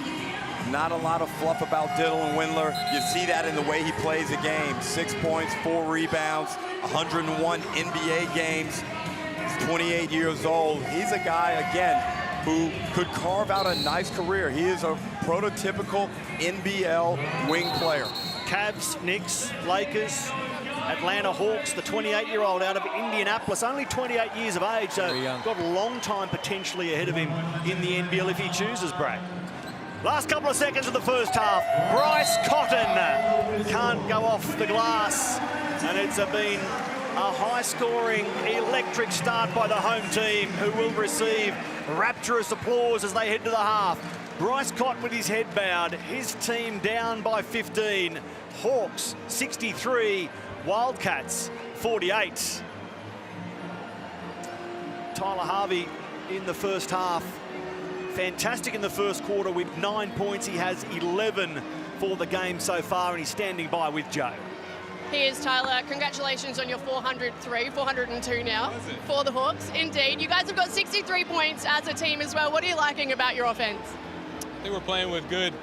Not a lot of fluff about Dylan Windler. You see that in the way he plays a game. 6 points, 4 rebounds, 101 NBA games. He's 28 years old. He's a guy, again, who could carve out a nice career. He is a prototypical NBL wing player. Cavs, Knicks, Lakers, Atlanta Hawks, the 28-year-old out of Indianapolis, only 28 years of age, so got a long time potentially ahead of him in the NBL if he chooses, Brad. Last couple of seconds of the first half. Bryce Cotton can't go off the glass, and it's been a high-scoring, electric start by the home team, who will receive rapturous applause as they head to the half. Bryce Cotton with his head bowed, his team down by 15. Hawks 63, Wildcats 48. Tyler Harvey in the first half. Fantastic in the first quarter with 9 points. He has 11 for the game so far, and he's standing by with Joe. Here's Tyler. Congratulations on your 403, 402 now for the Hawks. Indeed. You guys have got 63 points as a team as well. What are you liking about your offense? I think we're playing with good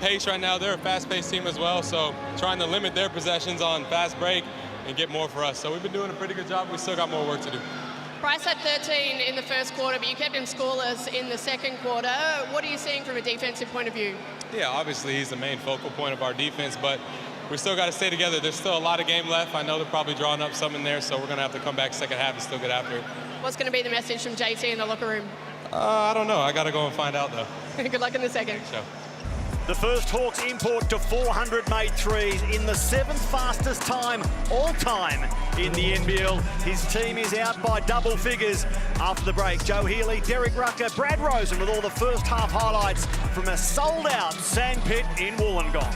pace right now. They're a fast-paced team as well, so trying to limit their possessions on fast break and get more for us. So we've been doing a pretty good job. We still got more work to do. Bryce had 13 in the first quarter, but you kept him scoreless in the second quarter. What are you seeing from a defensive point of view? Yeah, obviously he's the main focal point of our defense, but we still got to stay together. There's still a lot of game left. I know they're probably drawing up some in there, so we're going to have to come back second half and still get after it. What's going to be the message from JT in the locker room? I don't know. I got to go and find out, though. Good luck in the second. Sure. The first Hawks import to 400 made threes in the 7th fastest time all time in the NBL. His team is out by double figures after the break. Joe Healy, Derek Rucker, Brad Rosen with all the first half highlights from a sold-out sandpit in Wollongong.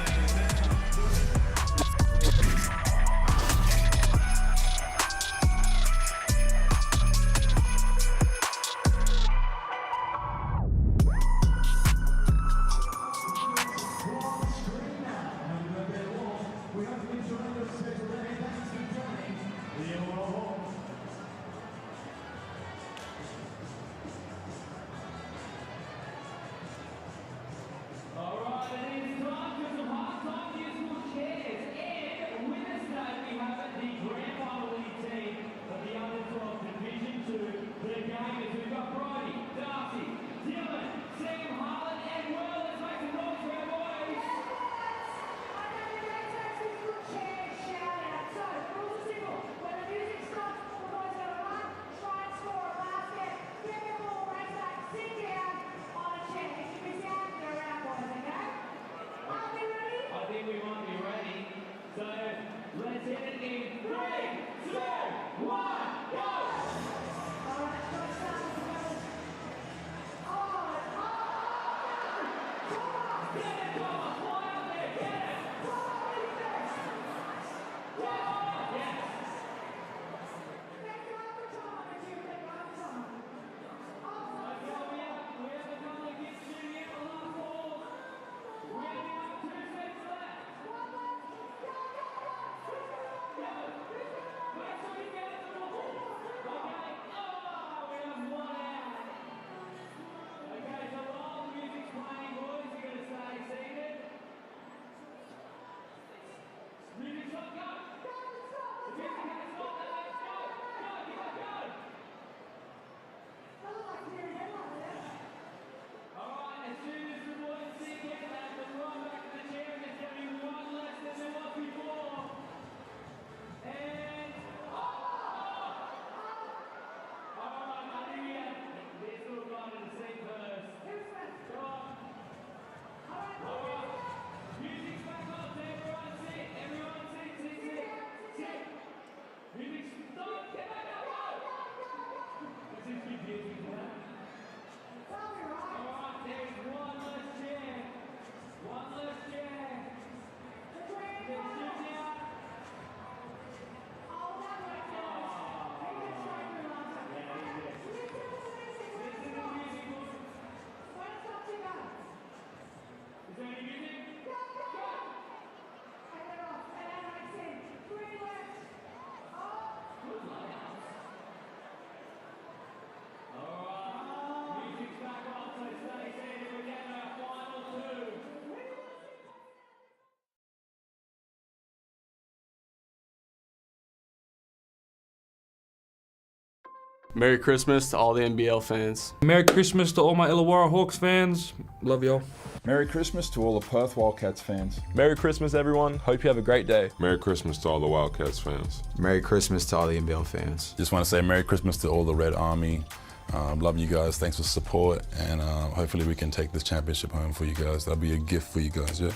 Merry Christmas to all the NBL fans. Merry Christmas to all my Illawarra Hawks fans. Love y'all. Merry Christmas to all the Perth Wildcats fans. Merry Christmas, everyone. Hope you have a great day. Merry Christmas to all the Wildcats fans. Merry Christmas to all the NBL fans. Just want to say Merry Christmas to all the Red Army. Love you guys. Thanks for the support, and hopefully we can take this championship home for you guys. That'll be a gift for you guys, yeah?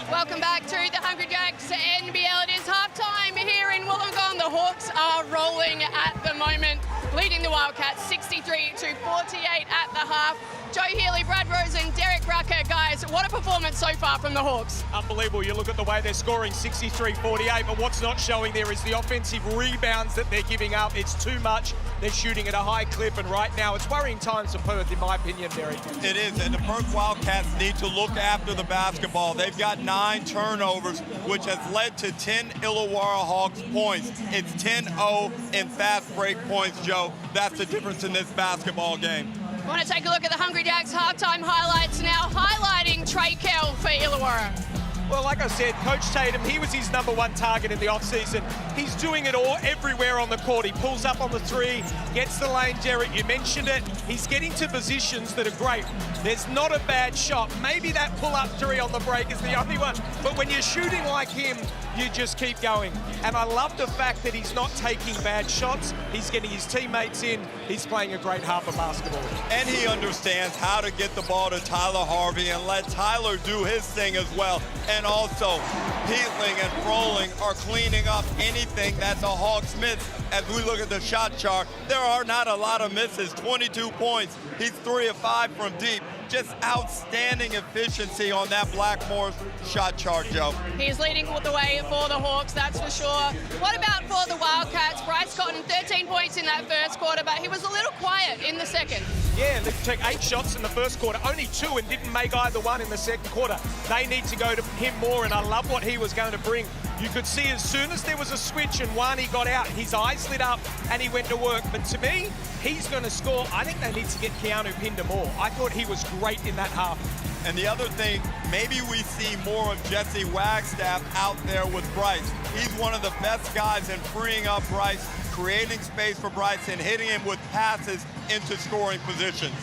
Welcome back to the Hungry Jacks NBL. It is halftime here in Wollongong. The Hawks are rolling at the moment, leading the Wildcats 63-48 at the half. Joe Healy, Brad Rosen, Derek Rucker, guys, what a performance so far from the Hawks. Unbelievable. You look at the way they're scoring 63-48, but what's not showing there is the offensive rebounds that they're giving up. It's too much. They're shooting at a high clip, and right now it's worrying times for Perth, in my opinion, Derek. It is, and the Perth Wildcats need to look after the basketball. They've got 9 turnovers, which has led to 10 Illawarra Hawks points. It's 10-0 in fast break points, Joe. That's the difference in this basketball game. I want to take a look at the Hungry Jacks halftime highlights now, highlighting Trey Kell for Illawarra. Well, like I said, Coach Tatum, he was his #1 target in the offseason. He's doing it all everywhere on the court. He pulls up on the 3, gets the lane, Derek, you mentioned it. He's getting to positions that are great. There's not a bad shot. Maybe that pull-up 3 on the break is the only one. But when you're shooting like him, you just keep going. And I love the fact that he's not taking bad shots. He's getting his teammates in. He's playing a great half of basketball. And he understands how to get the ball to Tyler Harvey and let Tyler do his thing as well. And also, Peatling and Froling are cleaning up anything that the Hawks miss. As we look at the shot chart, there are not a lot of misses. 22 points. He's 3 of 5 from deep. Just outstanding efficiency on that Blackmore's shot chart, Joe. He's leading the way for the Hawks, that's for sure. What about for the Wildcats? Bryce Cotton, 13 points in that first quarter, but he was a little quiet in the second. Yeah, they took 8 shots in the first quarter, only 2, and didn't make either one in the second quarter. They need to go to him more, and I love what he was going to bring. You could see as soon as there was a switch and Wani got out, his eyes lit up and he went to work. But to me, he's going to score. I think they need to get Keanu Pinder more. I thought he was great in that half. And the other thing, maybe we see more of Jesse Wagstaff out there with Bryce. He's one of the best guys in freeing up Bryce, creating space for Bryce, and hitting him with passes into scoring positions.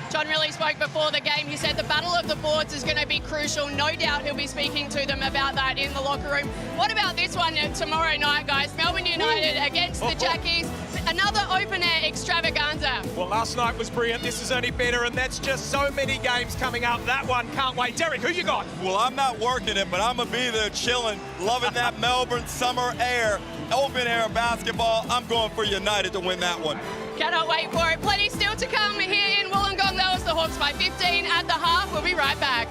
John really spoke before the game. He said the battle of the boards is going to be crucial. No doubt he'll be speaking to them about that in the locker room. What about this one tomorrow night, guys? Melbourne United against the Jackies. Another open-air extravaganza. Well, last night was brilliant. This is only better, and that's just so many games coming up. That one, can't wait. Derek, who you got? Well, I'm not working it, but I'm going to be there chilling, loving that Melbourne summer air, open-air basketball. I'm going for United to win that one. Cannot wait for it. Plenty still to come here in Wollongong. That was the Hawks by 15 at the half. We'll be right back.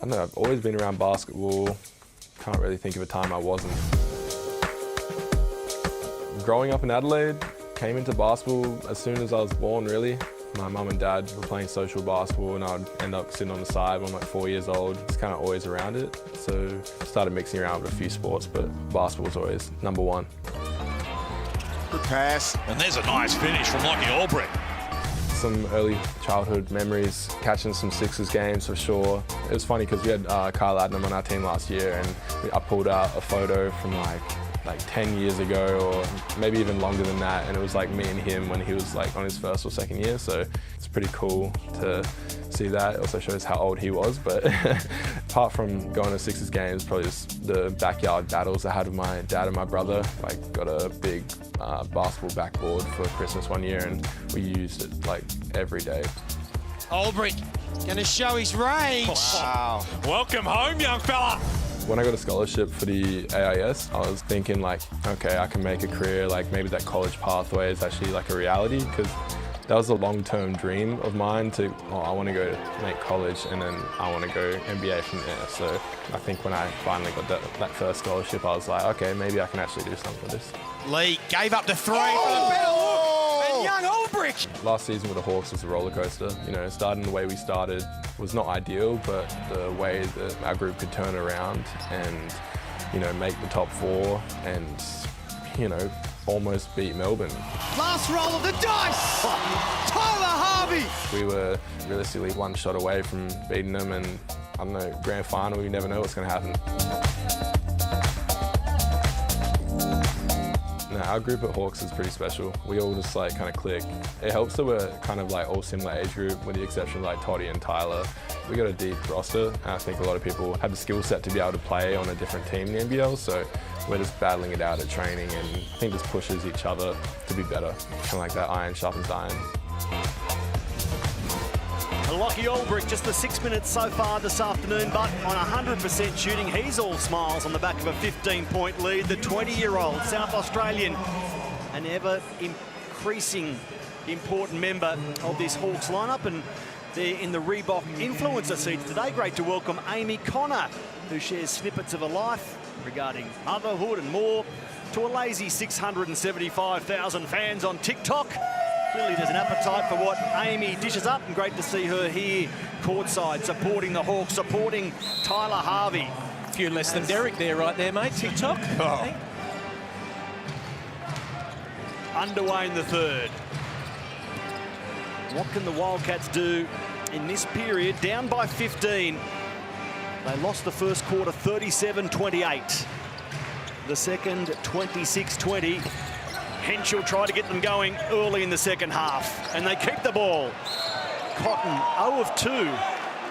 I don't know, I've always been around basketball. Can't really think of a time I wasn't. Growing up in Adelaide, came into basketball as soon as I was born, really. My mum and dad were playing social basketball and I'd end up sitting on the side when I'm like 4 years old. It's kind of always around it. So started mixing around with a few sports, but basketball's always number one. Good pass. And there's a nice finish from Lockie Albrecht. Some early childhood memories, catching some Sixers games for sure. It was funny because we had Kyle Adnam on our team last year, and I pulled out a photo from like 10 years ago, or maybe even longer than that, and it was like me and him when he was like on his first or second year, so it's pretty cool to see that. It also shows how old he was, but apart from going to Sixers games, probably just the backyard battles I had with my dad and my brother. Like, got a big basketball backboard for Christmas one year, and we used it like every day. Albrecht gonna show his range. Wow. Welcome home, young fella. When I got a scholarship for the AIS, I was thinking like, okay, I can make a career, like maybe that college pathway is actually like a reality, because that was a long-term dream of mine to, I want to go make college and then I want to go NBA from there. So I think when I finally got that first scholarship, I was like, okay, maybe I can actually do something with this. Lee gave up the three for the better look, and young Albrecht. Last season with the Hawks was a roller coaster. You know, starting the way we started was not ideal, but the way that our group could turn around and, you know, make the top four and, you know, almost beat Melbourne. Last roll of the dice. Tyler Harvey. We were realistically one shot away from beating them, and I don't know, grand final, you never know what's going to happen. No, our group at Hawks is pretty special. We all just like kind of click. It helps that we're kind of like all similar age group, with the exception of like Toddy and Tyler. We got a deep roster, and I think a lot of people have the skill set to be able to play on a different team in the NBL, so we're just battling it out at training, and I think just pushes each other to be better. Kind of like that iron sharpens iron. Lockie Albrecht, just the 6 minutes so far this afternoon, but on 100% shooting. He's all smiles on the back of a 15-point lead. The 20-year-old South Australian, an ever-increasing important member of this Hawks lineup, and they're in the Reebok influencer seats today. Great to welcome Amy Connor, who shares snippets of her life regarding motherhood and more, to a lazy 675,000 fans on TikTok. Clearly there's an appetite for what Amy dishes up, and great to see her here courtside supporting the Hawks, supporting Tyler Harvey. A few less than Derek there, right there, mate. TikTok. Oh. Underway in the third. What can the Wildcats do in this period? Down by 15. They lost the first quarter 37-28. The second 26-20. Henschel tried to get them going early in the second half, and they keep the ball. Cotton 0 of 2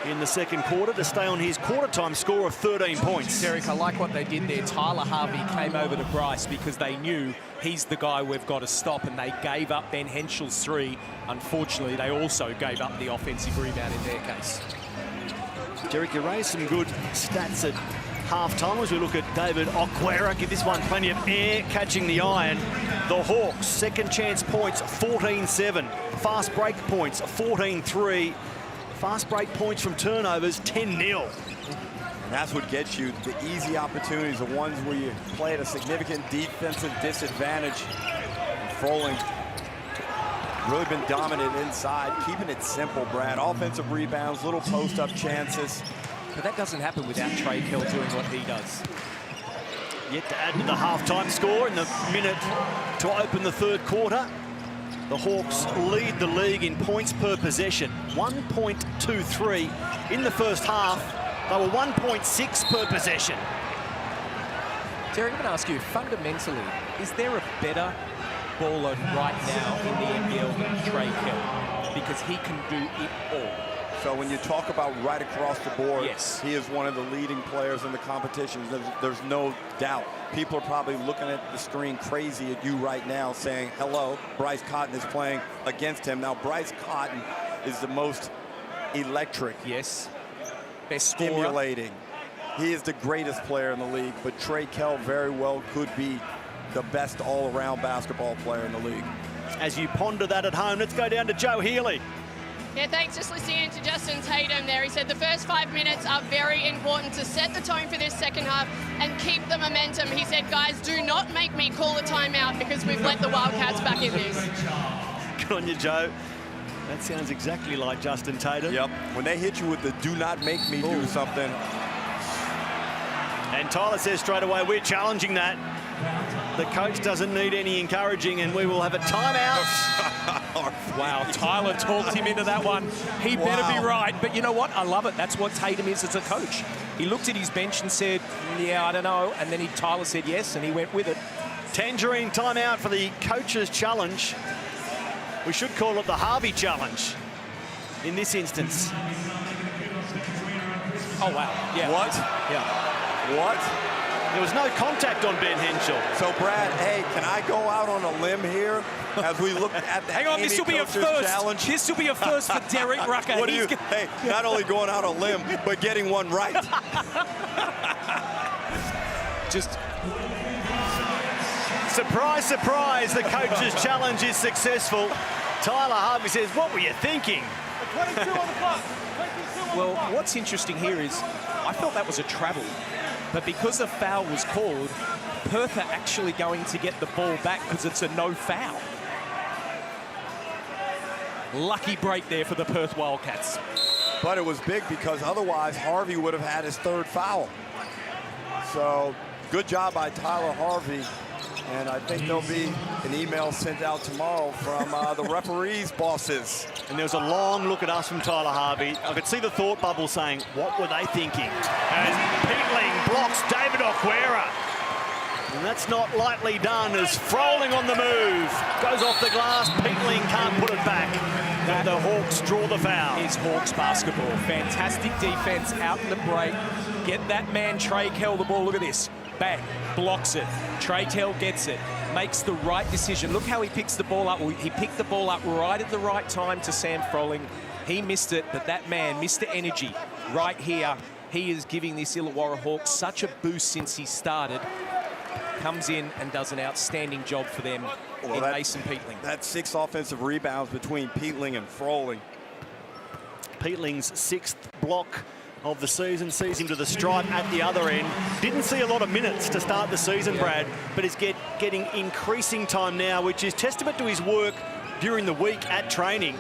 in the second quarter to stay on his quarter-time score of 13 points. Derek, I like what they did there. Tyler Harvey came over to Bryce because they knew he's the guy we've got to stop, and they gave up Ben Henschel's three. Unfortunately, they also gave up the offensive rebound in their case. Derek, you raised some good stats at half-time as we look at David Okwera. Give this one plenty of air, catching the iron. The Hawks, second chance points, 14-7. Fast break points, 14-3. Fast break points from turnovers, 10-0. And that's what gets you the easy opportunities, the ones where you play at a significant defensive disadvantage. And Froling really been dominant inside, keeping it simple, Brad. Offensive rebounds, little post-up chances. But that doesn't happen without Trey Kell doing what he does. Yet to add to the half-time score in the minute to open the third quarter. The Hawks lead the league in points per possession, 1.23. In the first half, they were 1.6 per possession. Derek, I'm going to ask you, fundamentally, is there a better baller right now in the NBL than Trey Kell? Because he can do it all. So when you talk about right across the board, yes, he is one of the leading players in the competition. There's no doubt. People are probably looking at the screen crazy at you right now saying, hello, Bryce Cotton is playing against him. Now, Bryce Cotton is the most electric. Yes. Best scorer. Stimulating. He is the greatest player in the league, but Trey Kell very well could be the best all-around basketball player in the league. As you ponder that at home, let's go down to Joe Healy. Yeah, thanks. Just listening to Justin Tatum there. He said the first 5 minutes are very important to set the tone for this second half and keep the momentum. He said, guys, do not make me call a timeout because we've let the Wildcats back in this. Good on you, Joe. That sounds exactly like Justin Tatum. Yep. When they hit you with the do not make me do something. And Tyler says straight away, we're challenging that. The coach doesn't need any encouraging, and we will have a timeout. Wow, Tyler talked him into that one. He better be right. But you know what? I love it. That's what Tatum is as a coach. He looked at his bench and said, yeah, I don't know. And then Tyler said yes, and he went with it. Tangerine timeout for the coach's challenge. We should call it the Harvey challenge in this instance. Oh, wow. Yeah. What? Yeah. What? There was no contact on Ben Henshaw. So, Brad, hey, can I go out on a limb here as we look at the Hang on, this will be a first. Challenge? This will be a first for Derek Rucker. What do you? Hey, not only going out on a limb, but getting one right. Just surprise, surprise. The coach's challenge is successful. Tyler Harvey says, "What were you thinking?" 22 on the clock. Well, what's interesting here is I felt that was a travel. But because the foul was called, Perth are actually going to get the ball back because it's a no foul. Lucky break there for the Perth Wildcats. But it was big because otherwise Harvey would have had his third foul. So good job by Tyler Harvey. And I think there'll be an email sent out tomorrow from the referees' bosses. And there was a long look at us from Tyler Harvey. I could see the thought bubble saying, what were they thinking? As Peatling blocks David Okwera. And that's not lightly done as Froling on the move. Goes off the glass, Peatling can't put it back. And the Hawks draw the foul. Is Hawks basketball. Fantastic defense out in the break. Get that man, Trey Kell, the ball. Look at this. Bang, blocks it. Trey Kell gets it, makes the right decision. Look how he picks the ball up. He picked the ball up right at the right time to Sam Froling. He missed it, but that man, Mr. Energy, right here, he is giving this Illawarra Hawks such a boost since he started. Comes in and does an outstanding job for them in Mason Peatling. That's 6 offensive rebounds between Peatling and Froling. Peatling's 6th block of the season sees him to the stripe at the other end. Didn't see a lot of minutes to start the season, Brad, but is getting increasing time now, which is testament to his work during the week at training.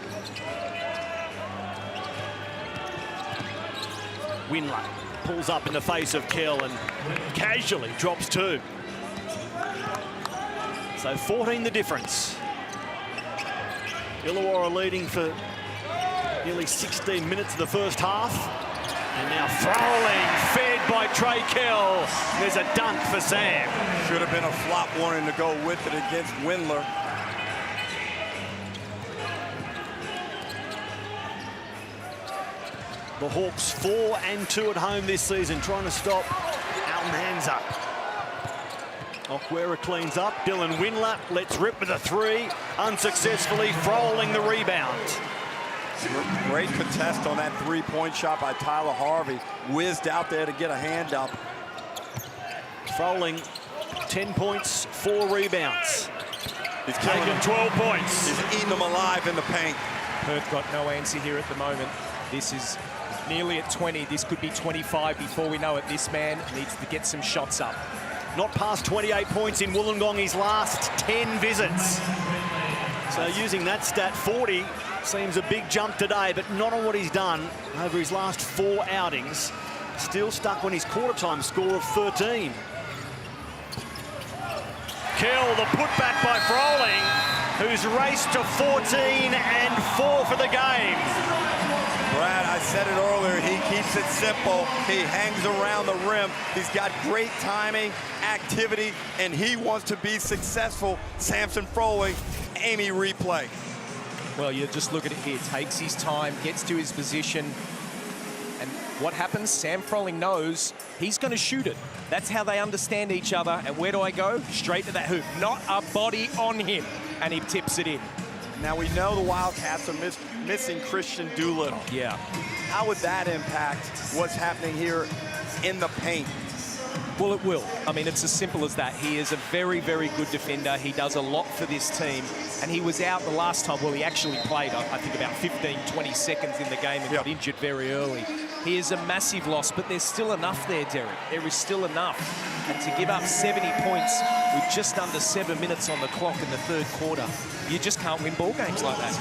Winler pulls up in the face of Kell and casually drops 2. So 14 the difference. Illawarra leading for nearly 16 minutes of the first half. And now Froling, fed by Trey Kell. There's a dunk for Sam. Should have been a flop warning to go with it against Windler. The Hawks 4-2 at home this season, trying to stop Almanza. Okwera cleans up. Dylan Windler lets rip with a 3. Unsuccessfully, Froling the rebound. Great contest on that 3-point shot by Tyler Harvey. Whizzed out there to get a hand up. Froling, 10 points, 4 rebounds. He's taken 12 points. He's eating them alive in the paint. Perth got no answer here at the moment. This is nearly at 20. This could be 25 before we know it. This man needs to get some shots up. Not past 28 points in Wollongong's last 10 visits. So using that stat, 40 seems a big jump today, but not on what he's done over his last 4 outings. Still stuck on his quarter-time score of 13. Kell, the putback by Froling, who's raced to 14 and 4 for the game. Brad, I said it earlier, he keeps it simple. He hangs around the rim. He's got great timing, activity, and he wants to be successful. Samson Froling, Amy replay. Well, you just look at it here. Takes his time, gets to his position. And what happens? Sam Froling knows he's going to shoot it. That's how they understand each other. And where do I go? Straight to that hoop. Not a body on him. And he tips it in. Now, we know the Wildcats are missing Christian Doolittle. Yeah. How would that impact what's happening here in the paint? Well, it will. I mean, it's as simple as that. He is a very, very good defender. He does a lot for this team. And he was out the last time, well, he actually played, I think, about 15, 20 seconds in the game and got injured very early. He is a massive loss, but there's still enough there, Derek. There is still enough. And to give up 70 points with just under 7 minutes on the clock in the third quarter, you just can't win ball games like that.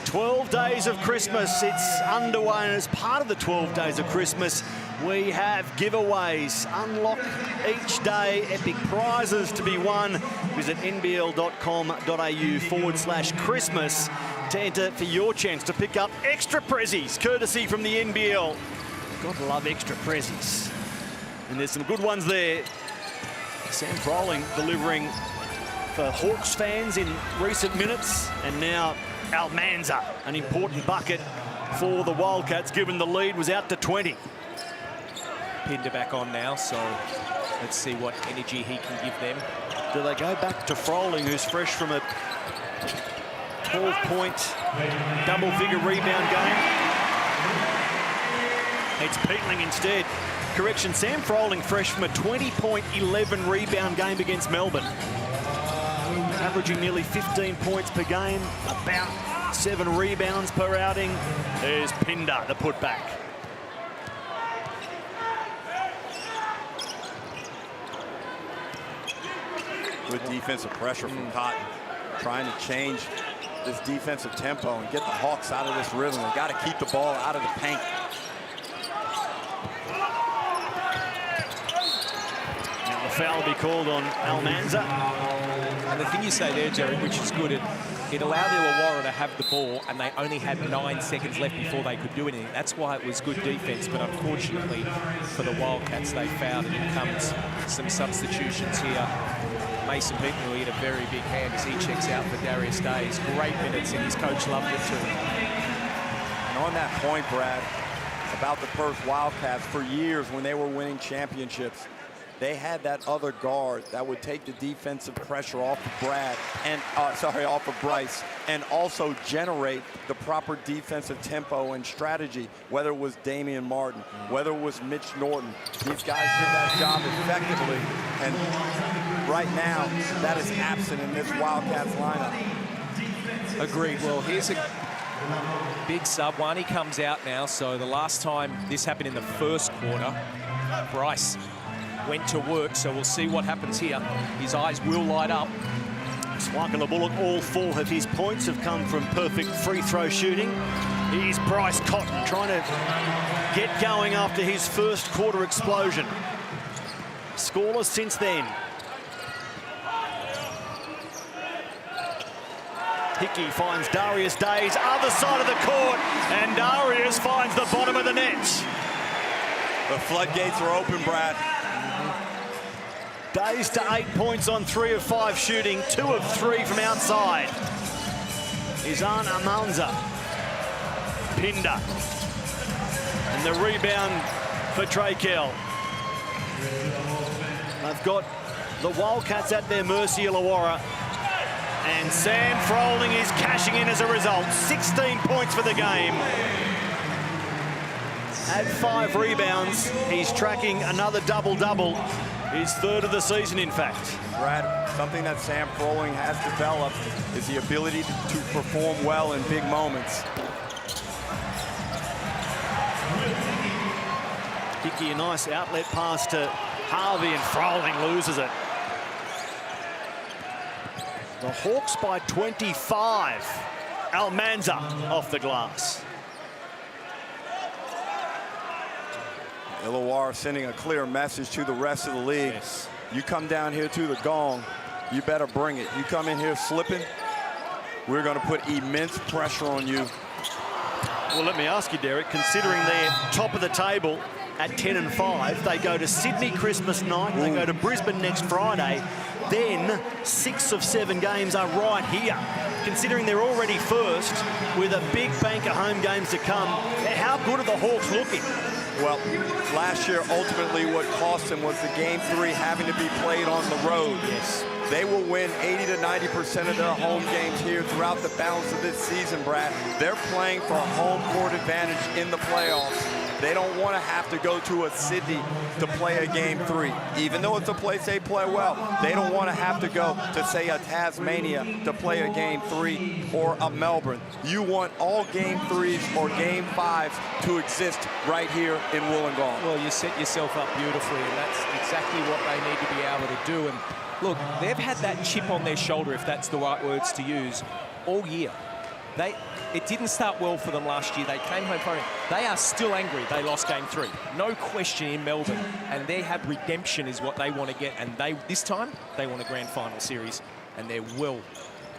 12 days of Christmas, it's underway, and as part of the 12 days of Christmas, we have giveaways. Unlock each day, epic prizes to be won. Visit nbl.com.au/Christmas to enter for your chance to pick up extra prezzies, courtesy from the NBL. God love extra prezzies. And there's some good ones there. Sam Froling delivering for Hawks fans in recent minutes, and now Almanza, an important bucket for the Wildcats, given the lead was out to 20. Pinder back on now, so let's see what energy he can give them. Do they go back to Froling, who's fresh from a 12-point double-figure rebound game? It's Peatling instead. Correction, Sam Froling fresh from a 20-point 11 rebound game against Melbourne. Averaging nearly 15 points per game, about 7 rebounds per outing. There's Pinder, the putback. Good defensive pressure from Cotton, trying to change this defensive tempo and get the Hawks out of this rhythm. They got to keep the ball out of the paint. Now the foul will be called on Almanza. And the thing you say there, Jerry, which is good, it allowed Illawarra to have the ball, and they only had 9 seconds left before they could do anything. That's why it was good defense, but unfortunately for the Wildcats, they fouled, and in comes some substitutions here. Mason Beaton will get a very big hand as he checks out for Darius Days. Great minutes, and his coach loved it too. And on that point, Brad, about the Perth Wildcats, for years when they were winning championships, they had that other guard that would take the defensive pressure off of off of Bryce, and also generate the proper defensive tempo and strategy, whether it was Damian Martin, whether it was Mitch Norton. These guys did that job effectively, and right now, that is absent in this Wildcats lineup. Agreed. Well, here's a big sub. Wani comes out now, so the last time this happened in the first quarter, Bryce went to work, so we'll see what happens here. His eyes will light up. Swakala Bullock, all 4 of his points have come from perfect free throw shooting. Here's Bryce Cotton trying to get going after his first quarter explosion. Scoreless since then. Hickey finds Darius Days, other side of the court, and Darius finds the bottom of the net. The floodgates are open, Brad. Days to 8 points on 3 of 5 shooting, 2 of 3 from outside. Izan Almanza. Pinder. And the rebound for Traykel. They've got the Wildcats at their mercy, Illawarra. And Sam Froling is cashing in as a result. 16 points for the game. Had 5 rebounds. He's tracking another double-double. His 3rd of the season, in fact. Brad, something that Sam Froling has developed is the ability to perform well in big moments. Hickey, a nice outlet pass to Harvey, and Froling loses it. The Hawks by 25. Almanza off the glass. Illawarra sending a clear message to the rest of the league. Yes. You come down here to the gong, you better bring it. You come in here slipping, we're going to put immense pressure on you. Well, let me ask you, Derek, considering they're top of the table at 10-5, they go to Sydney Christmas night, they go to Brisbane next Friday, then 6 of 7 games are right here. Considering they're already first with a big bank of home games to come, how good are the Hawks looking? Well, last year, ultimately, what cost them was the Game 3 having to be played on the road. Yes. They will win 80 to 90% of their home games here throughout the balance of this season, Brad. They're playing for home court advantage in the playoffs. They don't want to have to go to a Sydney to play a game 3. Even though it's a place they play well, they don't want to have to go to, say, a Tasmania to play a game 3 or a Melbourne. You want all game 3s or game 5s to exist right here in Wollongong. Well, you set yourself up beautifully, and that's exactly what they need to be able to do. And look, they've had that chip on their shoulder, if that's the right words to use, all year. It didn't start well for them last year. They came home firing. They are still angry they lost game 3. No question in Melbourne. And they have redemption is what they want to get. And this time, they want a grand final series. And they're well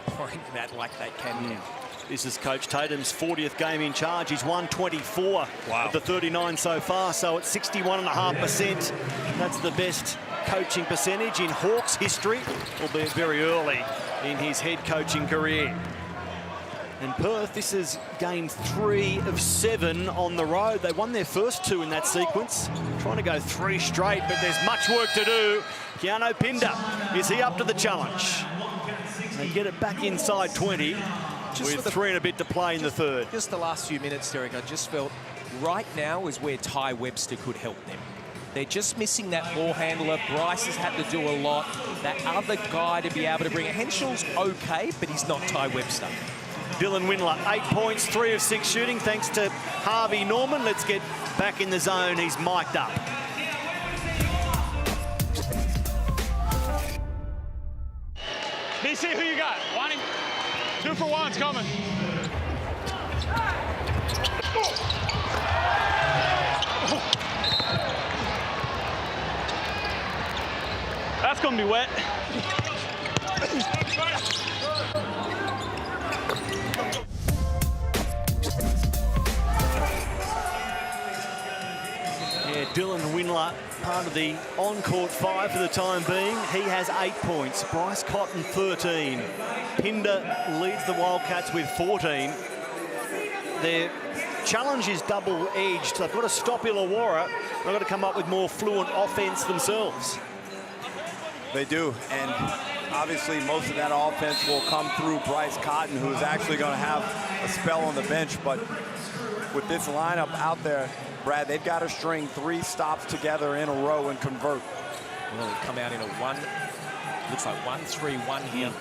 behind that like they can now. This is Coach Tatum's 40th game in charge. He's won 24 of the 39 so far, so it's 61.5%. That's the best coaching percentage in Hawks history, albeit very early in his head coaching career. And Perth, this is game 3 of 7 on the road. They won their first 2 in that sequence. Trying to go 3 straight, but there's much work to do. Keanu Pinder, is he up to the challenge? They get it back inside 20 with 3 and a bit to play in the third. Just the last few minutes, Derek, I just felt right now is where Ty Webster could help them. They're just missing that ball handler. Bryce has had to do a lot. That other guy to be able to bring it. Henschel's okay, but he's not Ty Webster. Dylan Windler, 8 points, 3 of 6 shooting, thanks to Harvey Norman. Let's get back in the zone. He's mic'd up. BC, who you got? 2 for 1's coming. That's gonna be wet. Yeah, Dylan Windler, part of the on-court 5 for the time being. He has 8 points. Bryce Cotton, 13. Pinder leads the Wildcats with 14. Their challenge is double-edged. They've got to stop Illawarra. They've got to come up with more fluent offense themselves. They do, and obviously most of that offense will come through Bryce Cotton, who is actually going to have a spell on the bench. But with this lineup out there, Brad, they've got to string 3 stops together in a row and convert. Well, it'll come out in a 1. Looks like 1-3-1 here.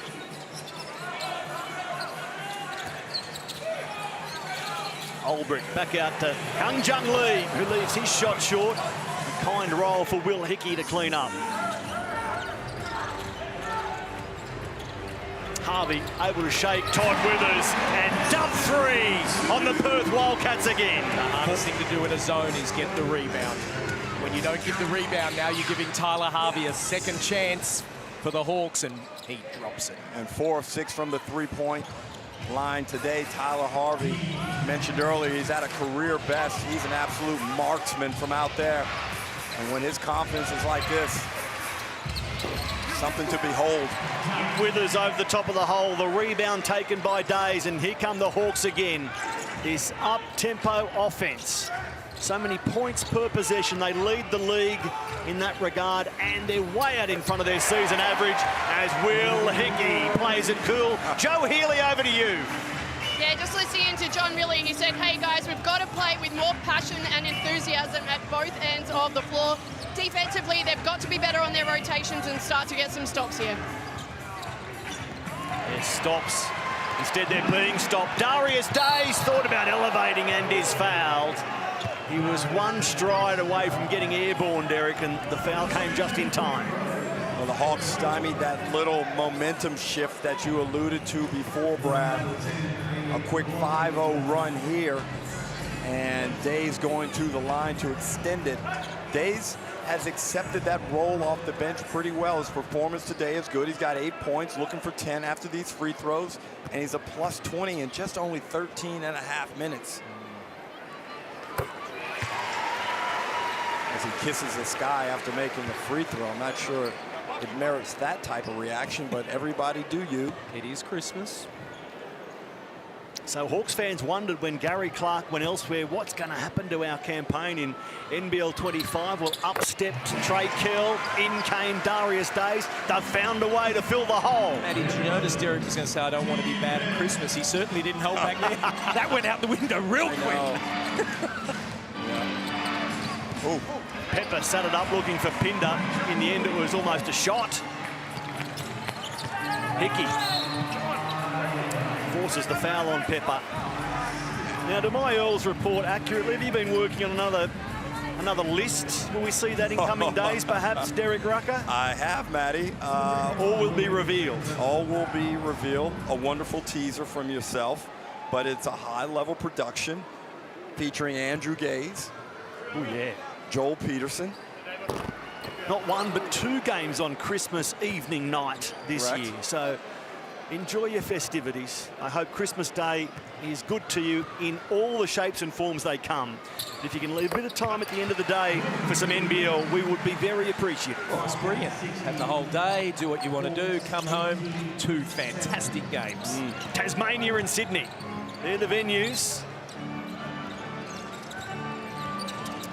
Ulbrich back out to Hung Jung Lee, who leaves his shot short. A kind roll for Will Hickey to clean up. Harvey able to shake Todd Withers and dump 3 on the Perth Wildcats again. The hardest thing to do in a zone is get the rebound. When you don't give the rebound, now you're giving Tyler Harvey a second chance for the Hawks, and he drops it. And 4 of 6 from the 3-point line today. Tyler Harvey, mentioned earlier, he's at a career best. He's an absolute marksman from out there. And when his confidence is like this, something to behold. Withers over the top of the hole. The rebound taken by Days, and here come the Hawks again. This up-tempo offense. So many points per possession. They lead the league in that regard, and they're way out in front of their season average as Will Hickey plays it cool. Joe Healy, over to you. Yeah, just listening to John Riley, he said, hey guys, we've got to play with more passion and enthusiasm at both ends of the floor. Defensively, they've got to be better on their rotations and start to get some stops here. Yeah, stops. Instead, they're being stopped. Darius Days thought about elevating and is fouled. He was 1 stride away from getting airborne, Derek, and the foul came just in time. Well, the Hawks stymied that little momentum shift that you alluded to before, Brad. A quick 5-0 run here, and Days going to the line to extend it. Days has accepted that role off the bench pretty well. His performance today is good. He's got 8 points, looking for 10 after these free throws, and he's a plus 20 in just only 13.5 minutes. As he kisses the sky after making the free throw. I'm not sure it merits that type of reaction, but everybody do you. It is Christmas. So Hawks fans wondered when Gary Clark went elsewhere, what's going to happen to our campaign in NBL25? Well, up stepped Trey Kell, in came Darius Days. They've found a way to fill the hole. Matty, did you notice Derek was going to say, I don't want to be bad at Christmas? He certainly didn't hold back there. That went out the window real quick. Ooh. Pepper set it up looking for Pinder. In the end, it was almost a shot. Hickey forces the foul on Pepper. Now, do my Earls report accurately? Have you been working on another list? Will we see that in coming days, perhaps, Derek Rucker? I have, Matty. All will be revealed. All will be revealed. A wonderful teaser from yourself, but it's a high-level production featuring Andrew Gaze. Oh, yeah. Joel Peterson. Not one, but 2 games on Christmas evening night this Correct. year. So enjoy your festivities. I hope Christmas Day is good to you in all the shapes and forms they come. If you can leave a bit of time at the end of the day for some NBL, we would be very appreciative. Well, it's brilliant. Have the whole day, do what you want to do, come home. 2 fantastic games. Tasmania and Sydney. They're the venues.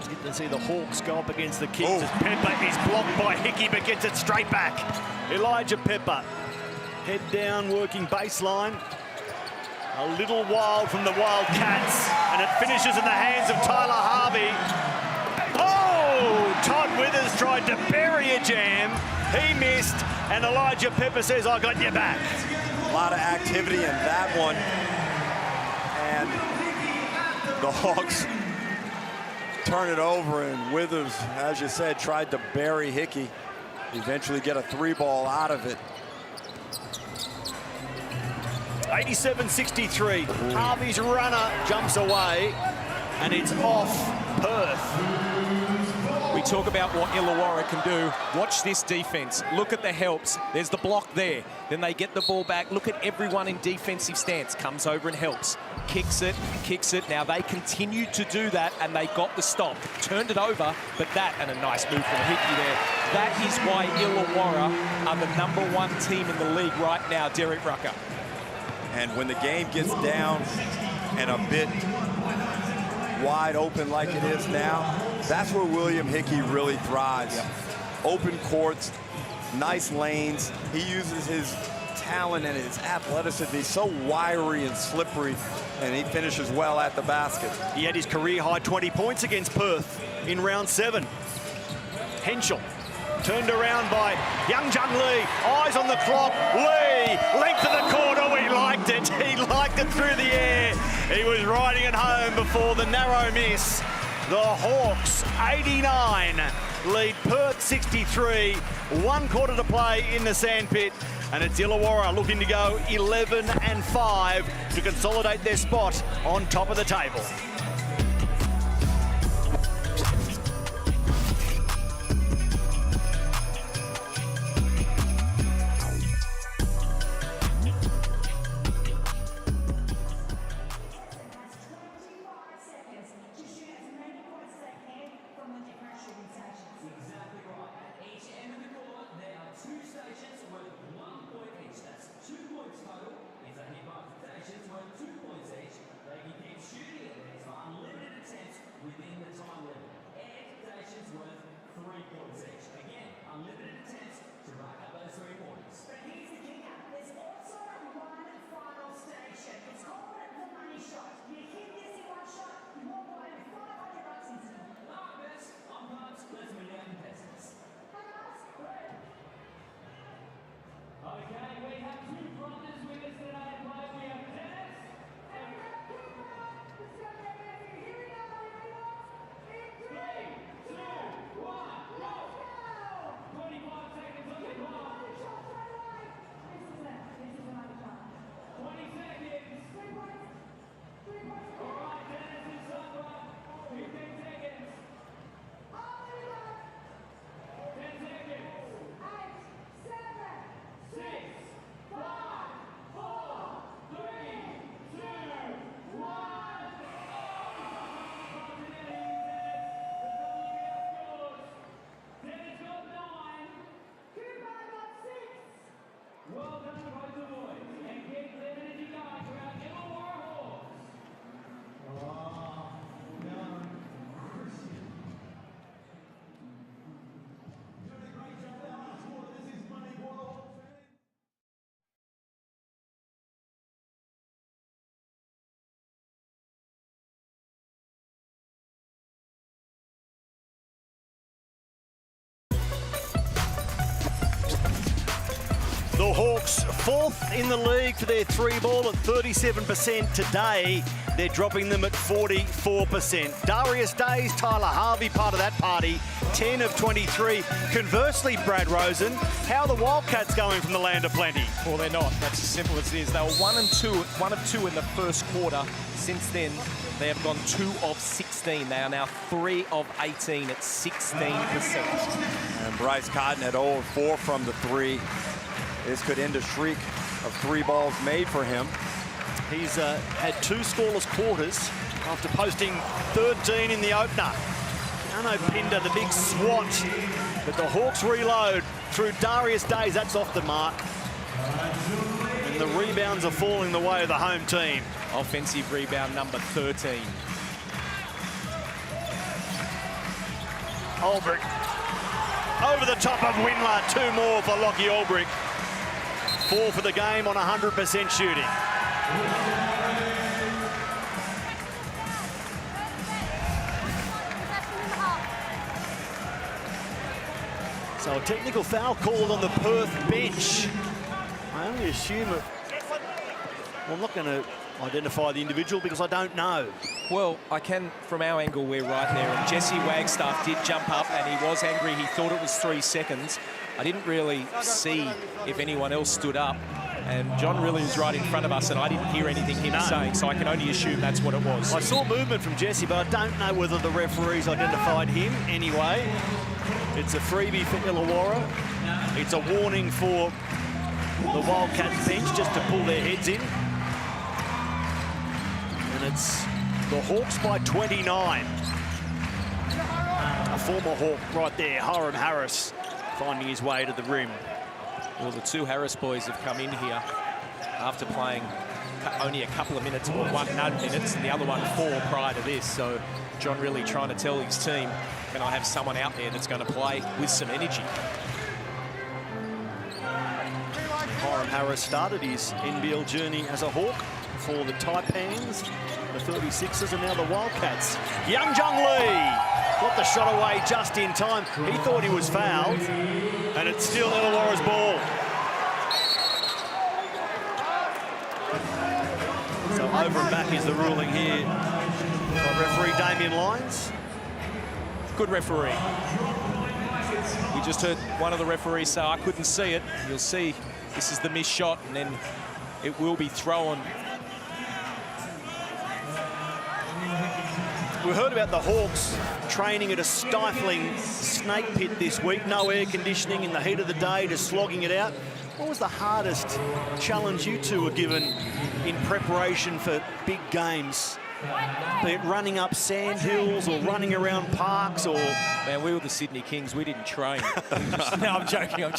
Get to see the Hawks go up against the Kings as Pepper is blocked by Hickey but gets it straight back. Elijah Pepper, head down, working baseline. A little wild from the Wildcats, and it finishes in the hands of Tyler Harvey. Oh, Todd Withers tried to bury a jam. He missed, and Elijah Pepper says, I got your back. A lot of activity in that one. And the Hawks turn it over, and Withers, as you said, tried to bury Hickey. Eventually get a 3-ball out of it. 87-63. Harvey's runner jumps away, and it's off Perth. We talk about what Illawarra can do. Watch this defense. Look at the helps. There's the block there. Then they get the ball back. Look at everyone in defensive stance. Comes over and helps. Kicks it, kicks it. Now they continue to do that, and they got the stop. Turned it over, but that, and a nice move from Hickey there. That is why Illawarra are the #1 team in the league right now, Derek Rucker. And when the game gets down and a bit wide open like it is now, that's where William Hickey really thrives. Open courts, nice lanes. He uses his talent and his athleticism. He's so wiry and slippery, and he finishes well at the basket. He had his career-high 20 points against Perth in round 7. Henschel turned around by Young Jung Lee. Eyes on the clock. Lee, length of the court. Oh, he liked it. He liked it through the air. He was riding it home before the narrow miss. The Hawks, 89, lead Perth 63. 1 quarter to play in the sandpit. And it's Illawarra looking to go 11-5 to consolidate their spot on top of the table. The Hawks, 4th in the league for their 3-ball at 37%. Today, they're dropping them at 44%. Darius Days, Tyler Harvey, part of that party, 10 of 23. Conversely, Brad Rosen, how are the Wildcats going from the land of plenty? Well, they're not. That's as simple as it is. They were 1 of 2 in the first quarter. Since then, they have gone 2 of 16. They are now 3 of 18 at 16%. And Bryce Cotton at 0 of 4 from the 3. This could end a streak of 3 balls made for him. He's had 2 scoreless quarters after posting 13 in the opener. Arno Pinder, the big swat, but the Hawks reload through Darius Days. That's off the mark. And the rebounds are falling the way of the home team. Offensive rebound number 13. Ulbrich over the top of Windler. 2 more for Lockie Ulbrich. 4 for the game on 100% shooting. So a technical foul called on the Perth bench. I only assume it. Well, I'm not going to identify the individual because I don't know. Well, I can, from our angle, we're right there. And Jesse Wagstaff did jump up and he was angry. He thought it was 3 seconds. I didn't really see if anyone else stood up. And John really was right in front of us and I didn't hear anything he was saying, so I can only assume that's what it was. I saw movement from Jesse, but I don't know whether the referees identified him anyway. It's a freebie for Illawarra. It's a warning for the Wildcats bench just to pull their heads in. And it's the Hawks by 29. A former Hawk right there, Hiram Harris, finding his way to the rim. Well, the 2 Harris boys have come in here after playing only a couple of minutes, or 1 minutes, and the other one 4 prior to this. So John really trying to tell his team, can I have someone out there that's going to play with some energy? Hiram Harris started his NBL journey as a Hawk for the Taipans, the 36ers, and now the Wildcats. Young Jung Lee got the shot away just in time. He thought he was fouled, and it's still Illawarra's ball. So over and back is the ruling here by referee Damien Lyons. Good referee. We just heard one of the referees say, I couldn't see it. You'll see this is the missed shot, and then it will be thrown. We heard about the Hawks training at a stifling snake pit this week. No air conditioning in the heat of the day, just slogging it out. What was the hardest challenge you two were given in preparation for big games? Be it running up sand hills or running around parks or... Man, we were the Sydney Kings. We didn't train. No, I'm joking.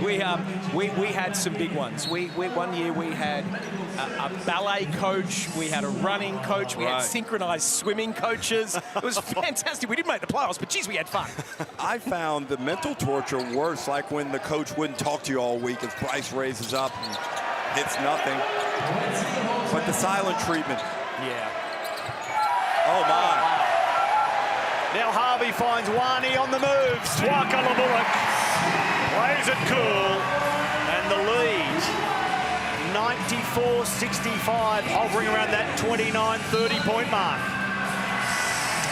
We had some big ones. One year we had a ballet coach. We had a running coach. We had synchronized swimming coaches. It was fantastic. We didn't make the playoffs, but geez, we had fun. I found the mental torture worse, like when the coach wouldn't talk to you all week as Bryce raises up and hits nothing. But the silent treatment. Yeah. Oh, my. Now Harvey finds Wani on the move. Swaka Labullock plays it cool. And the lead, 94-65, hovering around that 29-30-point mark.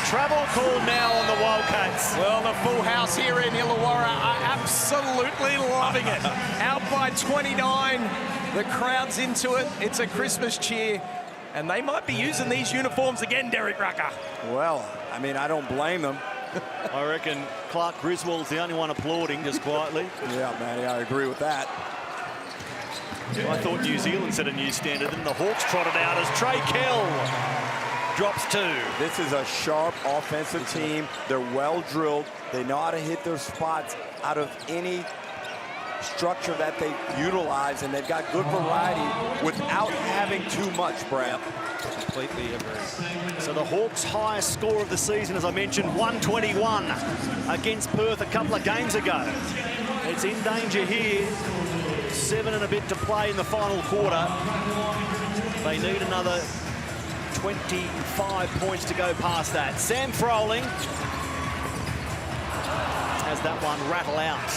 Travel call now on the Wildcats. Well, the full house here in Illawarra are absolutely loving it. Out by 29, the crowd's into it. It's a Christmas cheer. And they might be using these uniforms again, Derek Rucker. Well, I mean, I don't blame them. I reckon Clark Griswold's the only one applauding, just quietly. Yeah, Matty, I agree with that. I thought New Zealand set a new standard, and the Hawks trotted out as Trey Kell drops 2. This is a sharp offensive team. They're well drilled. They know how to hit their spots out of any structure that they utilize, and they've got good variety without having too much, Brad. Completely agree. So the Hawks' highest score of the season, as I mentioned, 121 against Perth a couple of games ago. It's in danger here. 7 and a bit to play in the final quarter. They need another 25 points to go past that. Sam Froling has that one rattle out.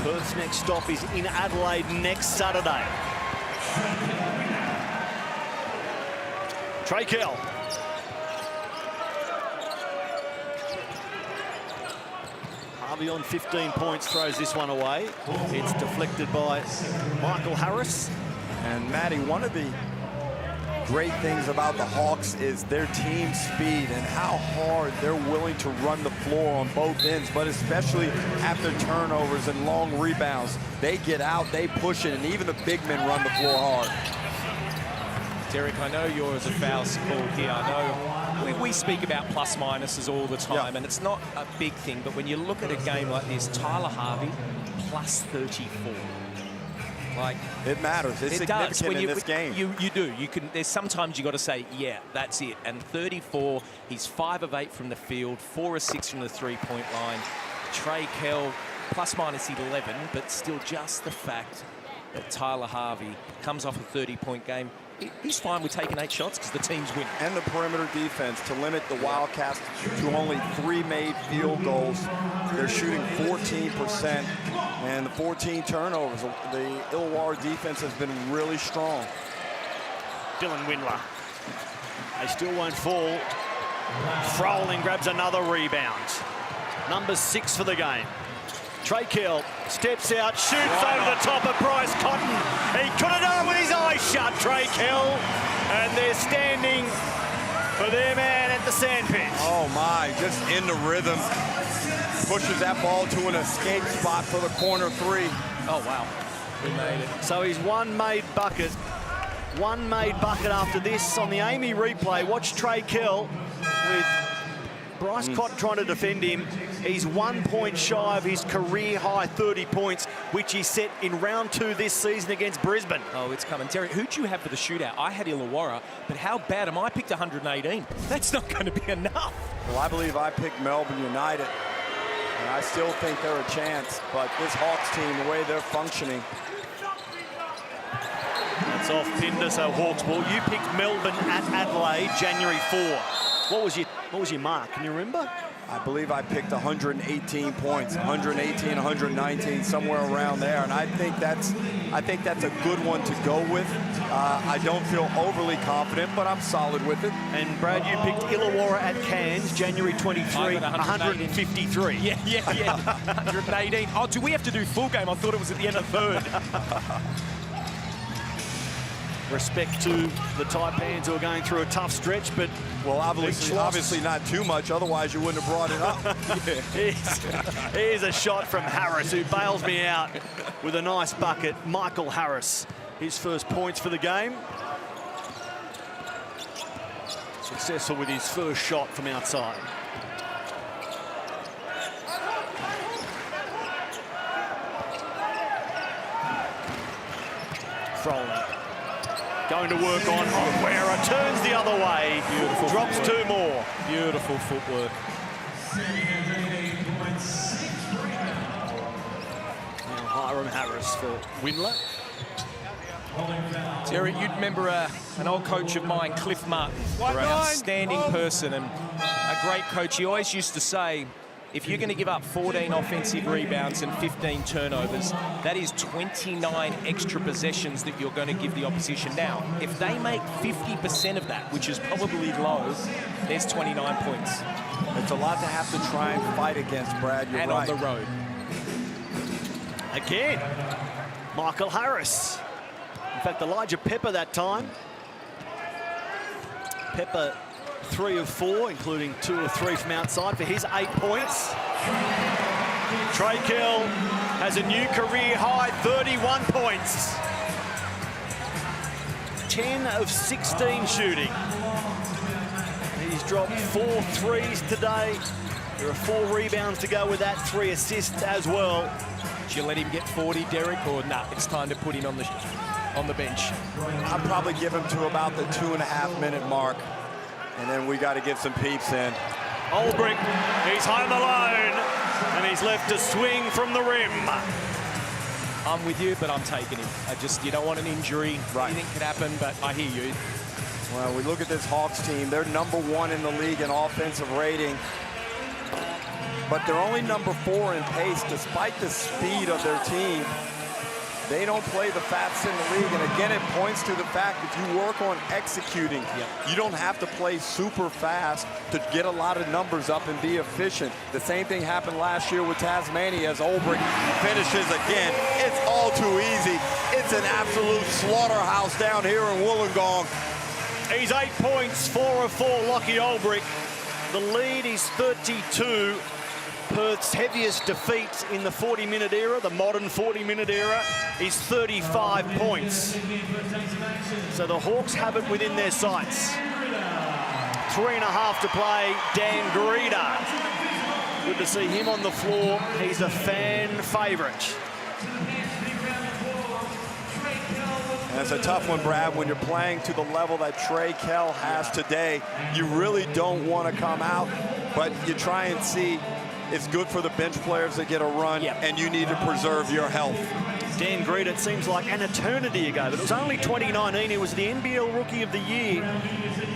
Perth's next stop is in Adelaide next Saturday. Trey Kell. Harvey on 15 points, throws this one away. It's deflected by Michael Harris. And Matty, one of the great things about the Hawks is their team speed and how hard they're willing to run the floor on both ends, but especially after turnovers and long rebounds. They get out, they push it, and even the big men run the floor hard. Derek, I know you're as a foul called here. I know we speak about plus minuses all the time, and it's not a big thing, but when you look at a game like this, Tyler Harvey plus 34. Like, it matters. It's significant in this game. You do. You can. There's sometimes you got to say, yeah, that's it. And 34. He's 5 of 8 from the field, 4 of 6 from the three-point line. Trey Kell plus minus 11, but still just the fact that Tyler Harvey comes off a 30-point game. He's fine with taking 8 shots because the team's winning. And the perimeter defense to limit the Wildcats to only 3 made field goals. They're shooting 14%, and the 14 turnovers. The Illawarra defense has been really strong. Dylan Windler. They still won't fall. Froling grabs another rebound. Number 6 for the game. Trey Kell steps out, shoots over the top of Bryce Cotton. He could have done it with his eyes shut, Trey Kell. And they're standing for their man at the sandpit. Oh my, just in the rhythm. Pushes that ball to an escape spot for the corner 3. Oh wow, he made it. So he's one made bucket. One made bucket after this on the Amy replay. Watch Trey Kell with Bryce Cotton trying to defend him. He's 1 point shy of his career-high 30 points, which he set in round 2 this season against Brisbane. Oh, it's coming. Terry, who'd you have for the shootout? I had Illawarra, but how bad am I? Picked 118. That's not going to be enough. Well, I believe I picked Melbourne United, and I still think they're a chance. But this Hawks team, the way they're functioning. That's off Pinder, so Hawks ball. You picked Melbourne at Adelaide, January 4. What was your mark? Can you remember? I believe I picked 118 points, 118, 119, somewhere around there, and I think that's a good one to go with. I don't feel overly confident, but I'm solid with it. And Brad, you picked Illawarra at Cairns, January 23, 153. Yeah. 118. Oh, do we have to do full game? I thought it was at the end of third. Respect to the Taipans who are going through a tough stretch, but well, obviously not too much, otherwise you wouldn't have brought it up. Here's a shot from Harris, who bails me out with a nice bucket. Michael Harris, his first points for the game. Successful with his first shot from outside. Froling. Going to work on Okwera, turns the other way. Beautiful. Drops footwork. 2 more. Beautiful footwork. Now Hiram Harris for Windler. Terry, you'd remember an old coach of mine, Cliff Martin, an outstanding person and a great coach. He always used to say, if you're going to give up 14 offensive rebounds and 15 turnovers, that is 29 extra possessions that you're going to give the opposition. Now, if they make 50% of that, which is probably low, there's 29 points. It's a lot to have to try and fight against, Brad. You're and right. on the road. Again, Michael Harris. In fact, Elijah Pepper that time. Pepper 3 of 4, including 2 of 3 from outside for his 8 points. Trey Kell has a new career high, 31 points. 10 of 16 shooting. He's dropped 4 threes today. There are 4 rebounds to go with that, 3 assists as well. Did you let him get 40, Derek, or nah, it's time to put him on the bench? I'd probably give him to about the 2.5-minute mark. And then we got to get some peeps in. Olbrich, he's home alone, and he's left to swing from the rim. I'm with you, but I'm taking him. You don't want an injury. Right. Anything could happen, but I hear you. Well, we look at this Hawks team. They're #1 in the league in offensive rating. but they're only number 4 in pace despite the speed of their team. They don't play the fastest in the league, and again, it points to the fact if you work on executing, you don't have to play super fast to get a lot of numbers up and be efficient. The same thing happened last year with Tasmania as Olbrich finishes again. It's all too easy. It's an absolute slaughterhouse down here in Wollongong. He's 8 points, 4 of 4, Lockie Olbrich. The lead is 32. Perth's heaviest defeat in the 40-minute era, the modern 40-minute era, is 35 points. So the Hawks have it within their sights. 3.5 to play, Dan Greeder. Good to see him on the floor. He's a fan favourite. And it's a tough one, Brad, when you're playing to the level that Trey Kell has today. You really don't want to come out, but you try and see. It's good for the bench players to get a run, and you need to preserve your health. Dan Greed, it seems like an eternity ago, but it was only 2019. He was the NBL Rookie of the Year.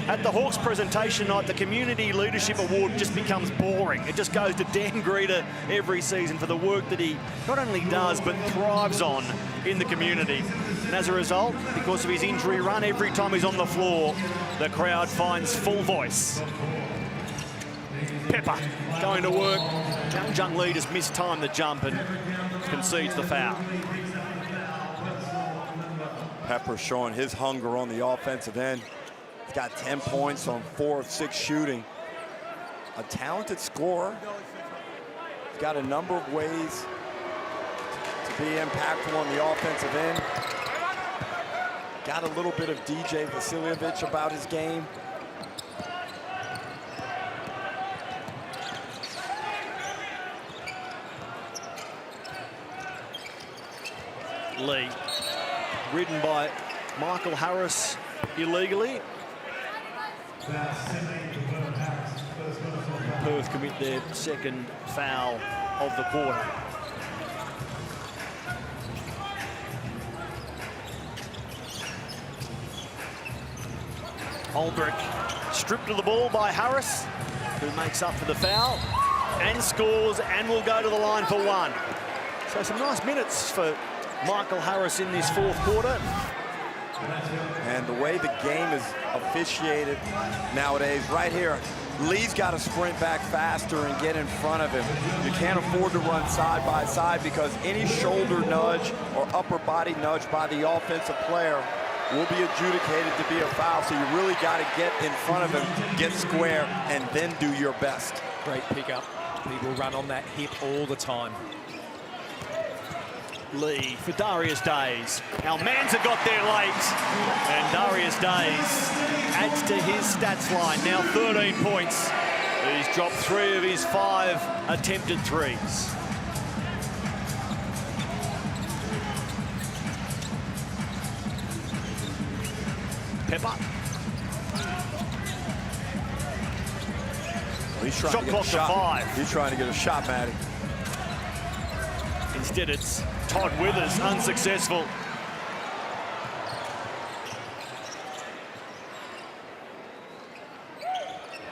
At the Hawks presentation night, the Community Leadership Award just becomes boring. It just goes to Dan Greeder every season for the work that he not only does, but thrives on in the community. And as a result, because of his injury run, every time he's on the floor, the crowd finds full voice. Pepper going to work. Jung Lee just mistimed the jump and concedes the foul. Pepper showing his hunger on the offensive end. He's got 10 points on 4 of 6 shooting. A talented scorer. He's got a number of ways to be impactful on the offensive end. Got a little bit of DJ Vasiljevic about his game. Lee, ridden by Michael Harris illegally. Perth commit their second foul of the quarter. Olbrich stripped of the ball by Harris, who makes up for the foul and scores and will go to the line for 1. So some nice minutes for Michael Harris in this 4th quarter. And the way the game is officiated nowadays, right here, Lee's got to sprint back faster and get in front of him. You can't afford to run side by side because any shoulder nudge or upper body nudge by the offensive player will be adjudicated to be a foul. So you really got to get in front of him, get square, and then do your best. Great pickup. People run on that hip all the time. Lee for Darius Days. Almanza got there late, and Darius Days adds to his stats line. Now 13 points. He's dropped 3 of his 5 attempted threes. Pepper. He's trying Shot to get clock a to shot. 5. He's trying to get a shot, Matty. Instead, it's Todd Withers, unsuccessful.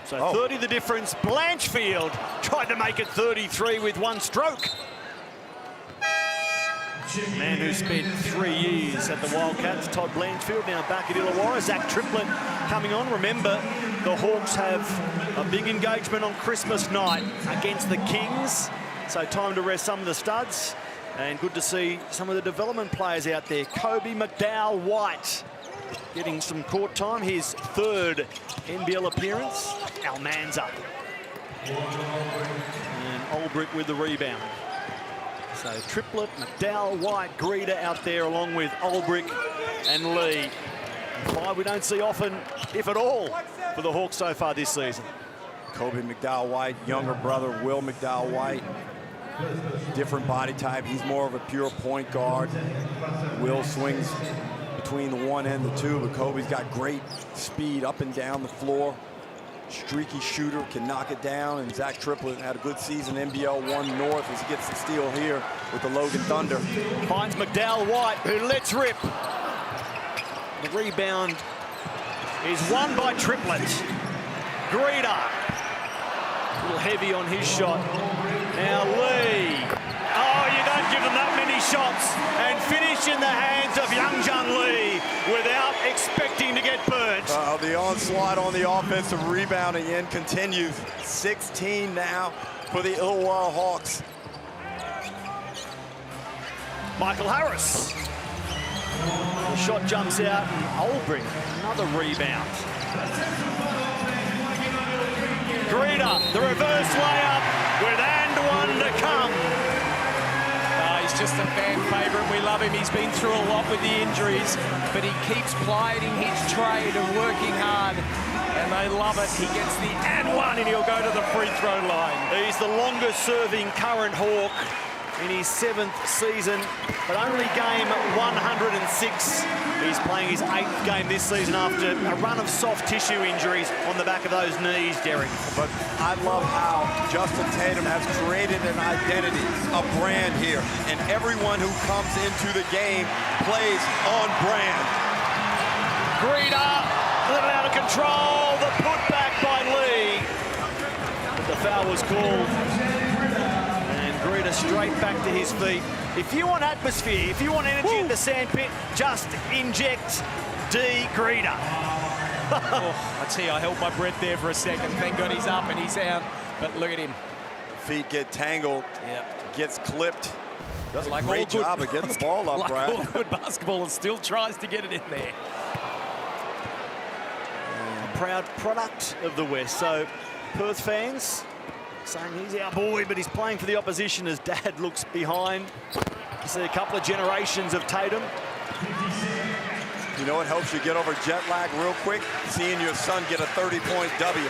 So 30 the difference. Blanchfield tried to make it 33 with 1 stroke. Man who spent 3 years at the Wildcats, Todd Blanchfield, now back at Illawarra. Zach Triplett coming on. Remember, the Hawks have a big engagement on Christmas night against the Kings. So time to rest some of the studs. And good to see some of the development players out there. Kobe McDowell-White getting some court time. His 3rd NBL appearance. Almanza. And Olbrich with the rebound. So Triplett, McDowell, White, Greeder out there along with Olbrich and Lee. 5 we don't see often, if at all, for the Hawks so far this season. Kobe McDowell-White, younger brother Will McDowell-White. Different body type. He's more of a pure point guard. Will swings between the 1 and the 2, but Kobe's got great speed up and down the floor. Streaky shooter, can knock it down, and Zach Triplett had a good season, NBL 1 North, as he gets the steal here with the Logan Thunder. Finds McDowell-White, who lets rip. The rebound is won by Triplett. Greeder, a little heavy on his shot. Now Lee. Oh, you don't give them that many shots. And finish in the hands of Youngjun Lee without expecting to get burnt. The onslaught on the offensive rebounding end continues. 16 now for the Illawarra Hawks. Michael Harris. The shot jumps out and Olbrich, another rebound. Greeder, the reverse layup with and one to come. He's just a fan favourite. We love him. He's been through a lot with the injuries, but he keeps plying his trade and working hard, and they love it. He gets the and one, and he'll go to the free throw line. He's the longest serving current Hawk in his 7th season, but only game 106. He's playing his 8th game this season after a run of soft tissue injuries on the back of those knees, Derek. But I love how Justin Tatum has created an identity, a brand here, and everyone who comes into the game plays on brand. Greeder, a little out of control, the putback by Lee. But the foul was called. Greeder straight back to his feet. If you want atmosphere, if you want energy in the sandpit, just inject D. Greeder. I tell you, I held my breath there for a second. Thank God he's up and he's out. But look at him. Feet get tangled. Yep. Gets clipped. Does like a great job of getting the ball up, like Brad. all good basketball, and still tries to get it in there. A proud product of the West. So Perth fans saying he's our boy, but he's playing for the opposition as Dad looks behind. You see a couple of generations of Tatum. You know what helps you get over jet lag real quick? Seeing your son get a 30-point W. I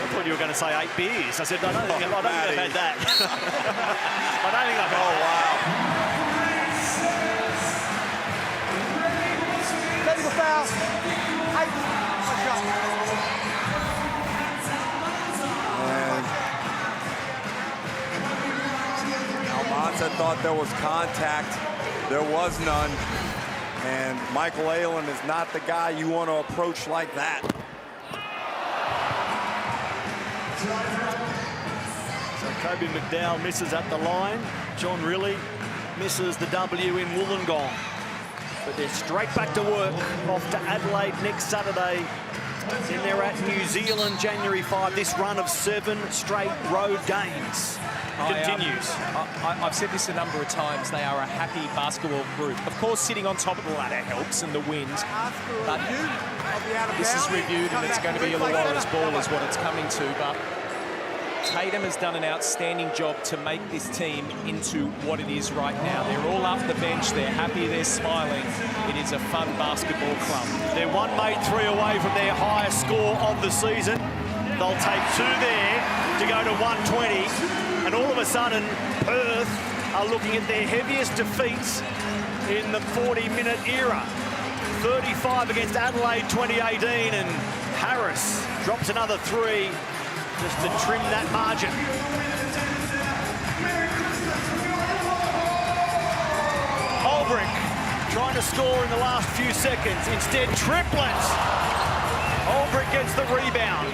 thought you were going to say 8 beers. I said, I don't think I've had that. I don't think I've had that. Oh, wow. Technical foul. 8. Almanza thought there was contact. There was none. And Michael Aylen is not the guy you want to approach like that. So Kobe McDowell misses at the line. John Riley misses the W in Wollongong. But they're straight back to work. Off to Adelaide next Saturday. Then they're at New Zealand January 5. This run of 7 straight road games continues. I've said this a number of times. They are a happy basketball group. Of course, sitting on top of the ladder helps, and the wind. But this is reviewed, and it's going to be Illawarra's ball is what it's coming to. But Tatum has done an outstanding job to make this team into what it is right now. They're all up the bench. They're happy. They're smiling. It is a fun basketball club. They're one made 3 away from their highest score of the season. They'll take 2 there to go to 120. And all of a sudden, Perth are looking at their heaviest defeats in the 40-minute era. 35 against Adelaide 2018, and Harris drops another 3 just to trim that margin. Olbrich trying to score in the last few seconds. Instead, triplets. Olbrich gets the rebound.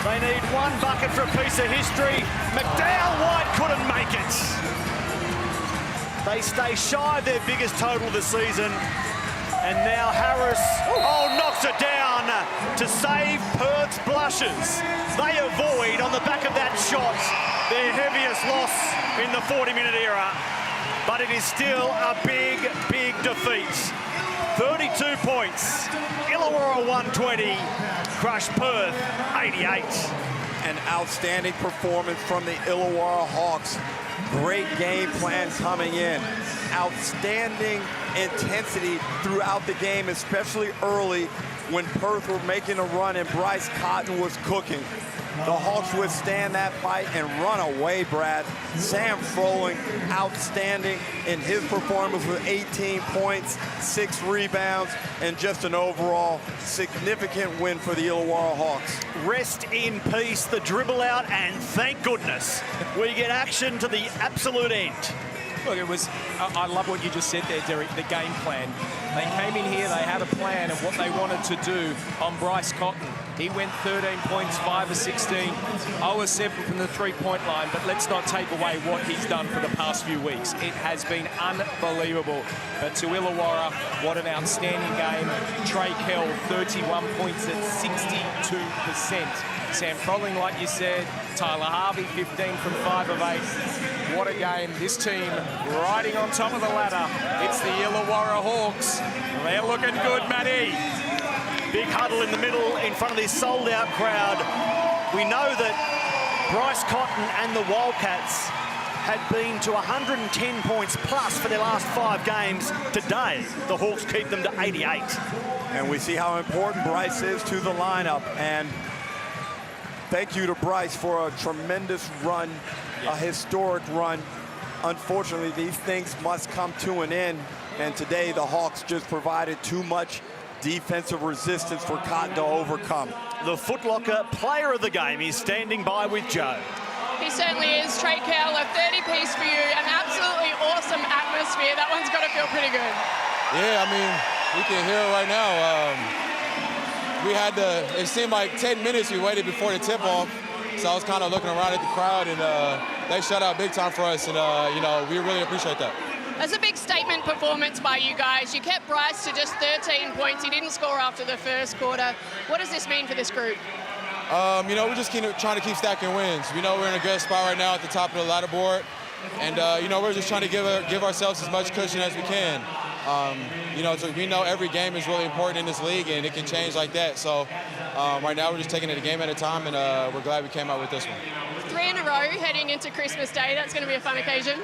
They need 1 bucket for a piece of history. McDowell White couldn't make it. They stay shy of their biggest total this season. And now Harris, knocks it down to save Perth's blushes. They avoid, on the back of that shot, their heaviest loss in the 40-minute era. But it is still a big, big defeat. 32 points. Illawarra 120, crushed Perth 88. An outstanding performance from the Illawarra Hawks. Great game plan coming in. Outstanding intensity throughout the game, especially early when Perth were making a run and Bryce Cotton was cooking. The Hawks withstand that fight and run away, Brad. Sam Froling, outstanding in his performance with 18 points, 6 rebounds, and just an overall significant win for the Illawarra Hawks. Rest in peace, the dribble out, and thank goodness we get action to the absolute end. Look, it was, I love what you just said there, Derek, the game plan. They came in here, they had a plan of what they wanted to do on Bryce Cotton. He went 13 points, 5 of 16, 0 of 7 from the three-point line, but let's not take away what he's done for the past few weeks. It has been unbelievable. But to Illawarra, what an outstanding game. Trey Kell, 31 points at 62%. Sam Froling, like you said, Tyler Harvey, 15 from 5 of 8. What a game. This team riding on top of the ladder. It's the Illawarra Hawks. They're looking good, Matty. Big huddle in the middle in front of this sold-out crowd. We know that Bryce Cotton and the Wildcats had been to 110 points plus for their last 5 games. Today, the Hawks keep them to 88. And we see how important Bryce is to the lineup. And thank you to Bryce for a tremendous run, a historic run. Unfortunately, these things must come to an end. And today, the Hawks just provided too much defensive resistance for Cotton to overcome. The Foot Locker player of the game is standing by with Joe. He certainly is. Trey Kell, a 30-piece for you. An absolutely awesome atmosphere. That one's got to feel pretty good. Yeah, I mean, we can hear it right now. It seemed like 10 minutes we waited before the tip-off. So I was kind of looking around at the crowd, and they shut out big time for us. And, we really appreciate that. That's a big statement performance by you guys. You kept Bryce to just 13 points. He didn't score after the first quarter. What does this mean for this group? We're just trying to keep stacking wins. We know we're in a good spot right now at the top of the ladder board. And, we're just trying to give ourselves as much cushion as we can. So we know every game is really important in this league, and it can change like that. So right now we're just taking it a game at a time, and we're glad we came out with this one. 3 in a row heading into Christmas Day. That's going to be a fun occasion.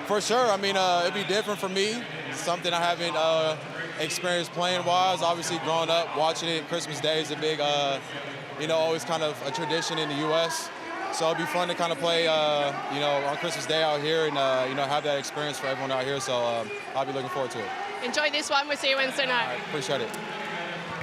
For sure. I mean, it'd be different for me. It's something I haven't experienced playing-wise. Obviously, growing up, watching it, Christmas Day is a big, always kind of a tradition in the U.S. So it'd be fun to kind of play, on Christmas Day out here and, have that experience for everyone out here. So I'll be looking forward to it. Enjoy this one. We'll see you Wednesday night. All right, appreciate it.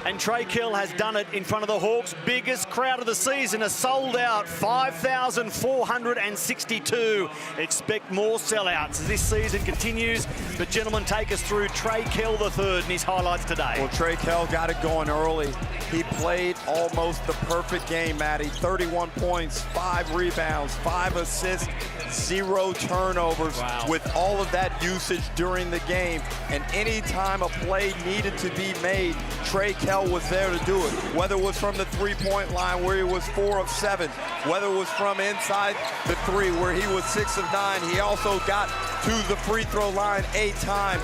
And Trey Kell has done it in front of the Hawks. Biggest crowd of the season, a sold-out 5,462. Expect more sellouts as this season continues. But gentlemen, take us through Trey Kell III and his highlights today. Well, Trey Kell got it going early. He played almost the perfect game, Matty. 31 points, 5 rebounds, 5 assists, 0 turnovers. Wow. With all of that usage during the game. And any time a play needed to be made, Trey Kell was there to do it. Whether it was from the three-point line where he was 4 of 7, whether it was from inside the 3 where he was 6 of 9, he also got to the free throw line 8 times.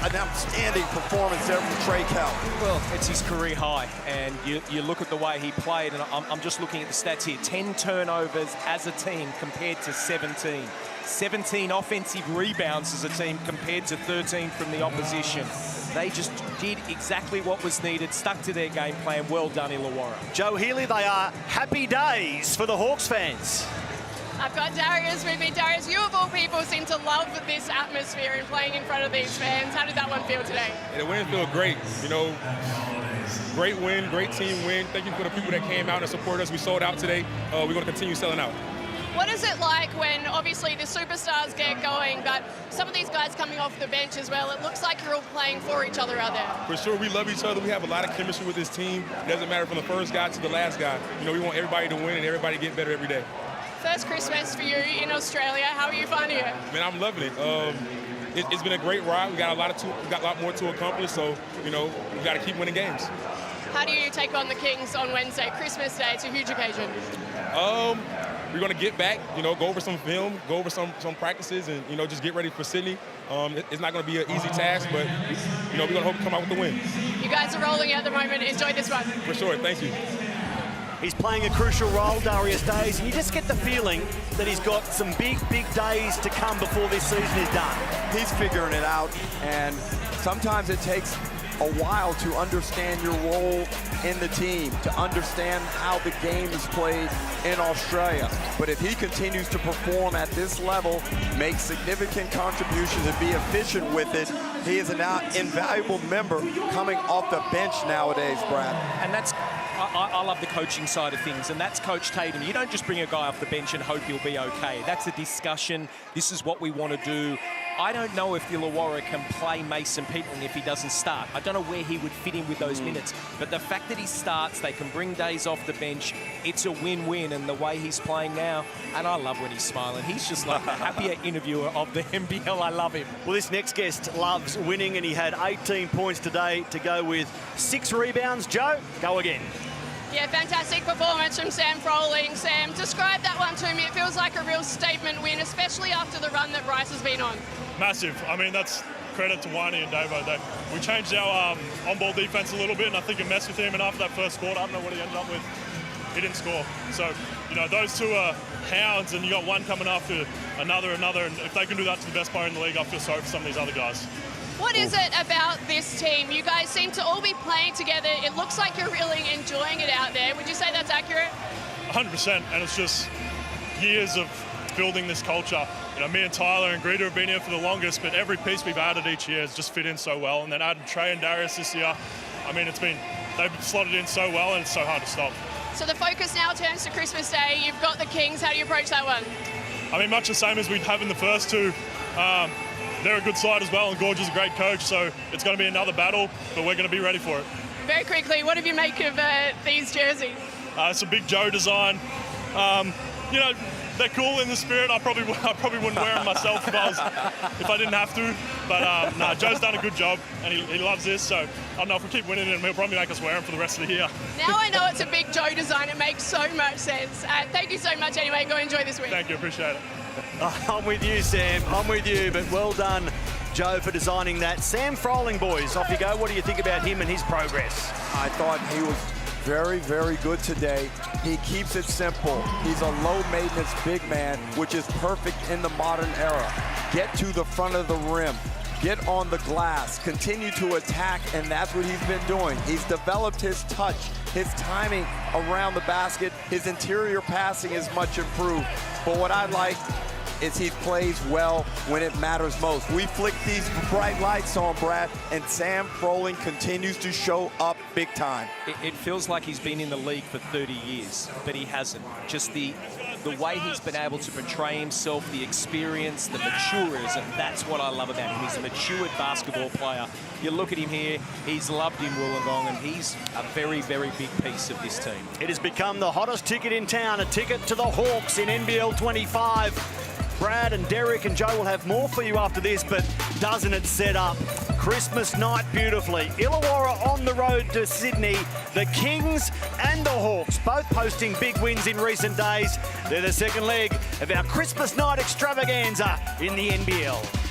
An outstanding performance there from Trey Kell. Well, it's his career high, and you look at the way he played, and I'm just looking at the stats here. 10 turnovers as a team compared to 17. 17 offensive rebounds as a team compared to 13 from the opposition. They just did exactly what was needed, stuck to their game plan. Well done, Illawarra. Joe Healy, they are happy days for the Hawks fans. I've got Darius with me. Darius, you of all people seem to love this atmosphere and playing in front of these fans. How did that one feel today? Yeah, the win felt great. Great win, great team win. Thank you for the people that came out and supported us. We sold out today. We're going to continue selling out. What is it like when, obviously, the superstars get going, but some of these guys coming off the bench as well, it looks like you're all playing for each other out there? For sure, we love each other. We have a lot of chemistry with this team. It doesn't matter from the first guy to the last guy. We want everybody to win and everybody to get better every day. First Christmas for you in Australia. How are you finding it? Man, I'm loving it. It's been a great ride. We got a lot more to accomplish, so, we got to keep winning games. How do you take on the Kings on Wednesday? Christmas Day, it's a huge occasion. We're going to get back, go over some film, go over some practices, and, just get ready for Sydney. It's not going to be an easy task, but, we're going to hope to come out with the win. You guys are rolling at the moment. Enjoy this one. For sure. Thank you. He's playing a crucial role, Darius Days, and you just get the feeling that he's got some big days to come before this season is done. He's figuring it out, and sometimes it takes a while to understand your role in the team, to understand how the game is played in Australia. But if he continues to perform at this level, make significant contributions and be efficient with it, he is an invaluable member coming off the bench nowadays, Brad. And that's, I love the coaching side of things, and that's Coach Tatum. You don't just bring a guy off the bench and hope he'll be okay. That's a discussion. This is what we want to do. I don't know if Illawarra can play Mason Peatling if he doesn't start. I don't know where he would fit in with those minutes. But the fact that he starts, they can bring days off the bench. It's a win-win, and the way he's playing now, and I love when he's smiling. He's just like the happier interviewer of the NBL. I love him. Well, this next guest loves winning, and he had 18 points today to go with 6 rebounds. Joe, go again. Yeah, fantastic performance from Sam Froling. Sam, describe that one to me. It feels like a real statement win, especially after the run that Bryce has been on. Massive. I mean, that's credit to Wani and Davo. We changed our on-ball defense a little bit, and I think it messed with him. And after that first quarter, I don't know what he ended up with. He didn't score. So, you know, those two are hounds, and you got one coming after another. And if they can do that to the best player in the league, I feel sorry for some of these other guys. What is it about this team? You guys seem to all be playing together. It looks like you're really enjoying it out there. Would you say that's accurate? 100%, and it's just years of building this culture. You know, me and Tyler and Greta have been here for the longest, but every piece we've added each year has just fit in so well. And then adding Trey and Darius this year, I mean, they've slotted in so well, and it's so hard to stop. So the focus now turns to Christmas Day. You've got the Kings. How do you approach that one? I mean, much the same as we have in the first two. They're a good side as well, and Gorge is a great coach, so it's going to be another battle, but we're going to be ready for it. Very quickly, what do you make of these jerseys? It's a big Joe design. You know, they're cool in the spirit. I probably wouldn't wear them myself if I didn't have to. But no, Joe's done a good job, and he loves this. So I don't know, if we keep winning it, he'll probably make us wear them for the rest of the year. Now I know it's a big Joe design. It makes so much sense. Thank you so much anyway. Go enjoy this week. Thank you. Appreciate it. I'm with you, Sam. I'm with you, but well done, Joe, for designing that. Sam Froling, boys, off you go. What do you think about him and his progress? I thought he was very, very good today. He keeps it simple. He's a low-maintenance big man, which is perfect in the modern era. Get to the front of the rim. Get on the glass. Continue to attack, and that's what he's been doing. He's developed his touch, his timing around the basket. His interior passing is much improved. But what I like is he plays well when it matters most. We flick these bright lights on, Brad, and Sam Froling continues to show up big time. It feels like he's been in the league for 30 years, but he hasn't. Just the way he's been able to portray himself, the experience, the maturism, that's what I love about him. He's a matured basketball player. You look at him here, he's loved in Wollongong, and he's a very, very big piece of this team. It has become the hottest ticket in town, a ticket to the Hawks in NBL 25. Brad and Derek and Joe will have more for you after this, but doesn't it set up Christmas night beautifully? Illawarra on the road to Sydney. The Kings and the Hawks both posting big wins in recent days. They're the second leg of our Christmas night extravaganza in the NBL.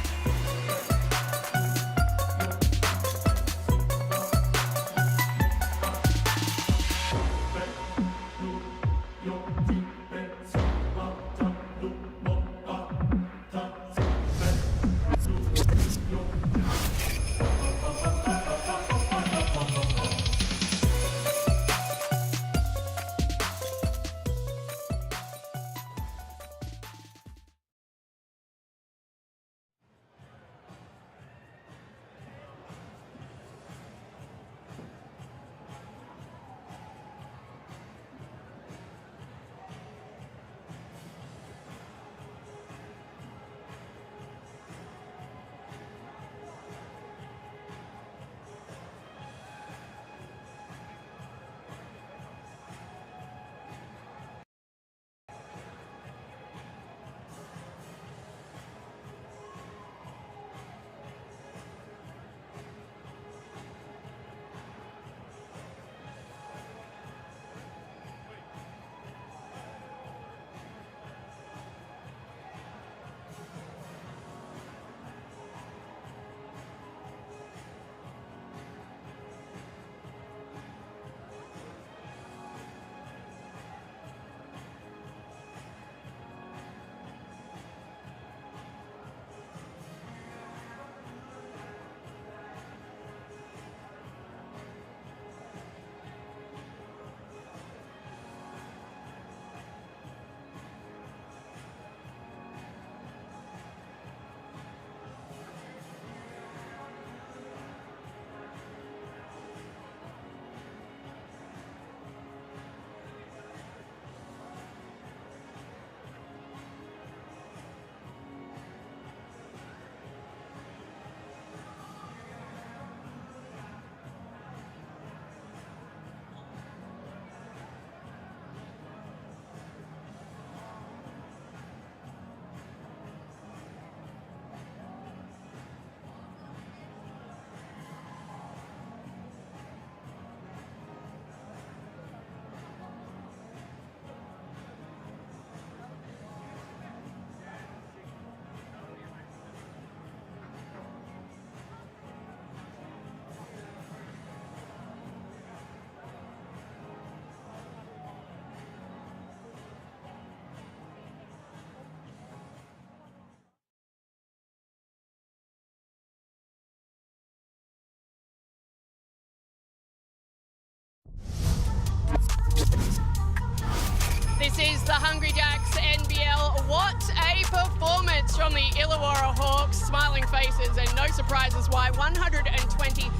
the Hungry Jacks NBL. What a performance from the Illawarra Hawks. Smiling faces and no surprises why. 120 to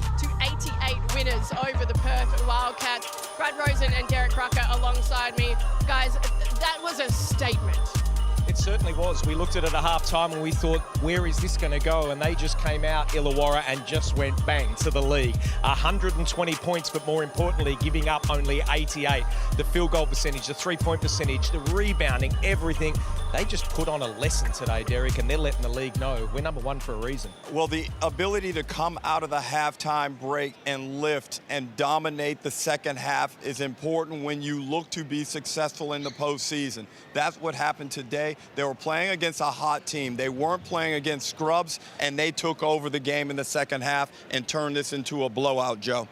88 winners over the Perth Wildcats. Brad Rosen and Derek Rucker alongside me. Guys, that was a statement. It certainly was. We looked at it at half-time and we thought, where is this going to go? And they just came out, Illawarra, and just went bang to the league. 120 points, but more importantly, giving up only 88. The field goal percentage, the three-point percentage, the rebounding, everything. They just put on a lesson today, Derek, and they're letting the league know we're number one for a reason. Well, the ability to come out of the halftime break and lift and dominate the second half is important when you look to be successful in the postseason. That's what happened today. They were playing against a hot team. They weren't playing against scrubs, and they took over the game in the second half and turned this into a blowout, Joe.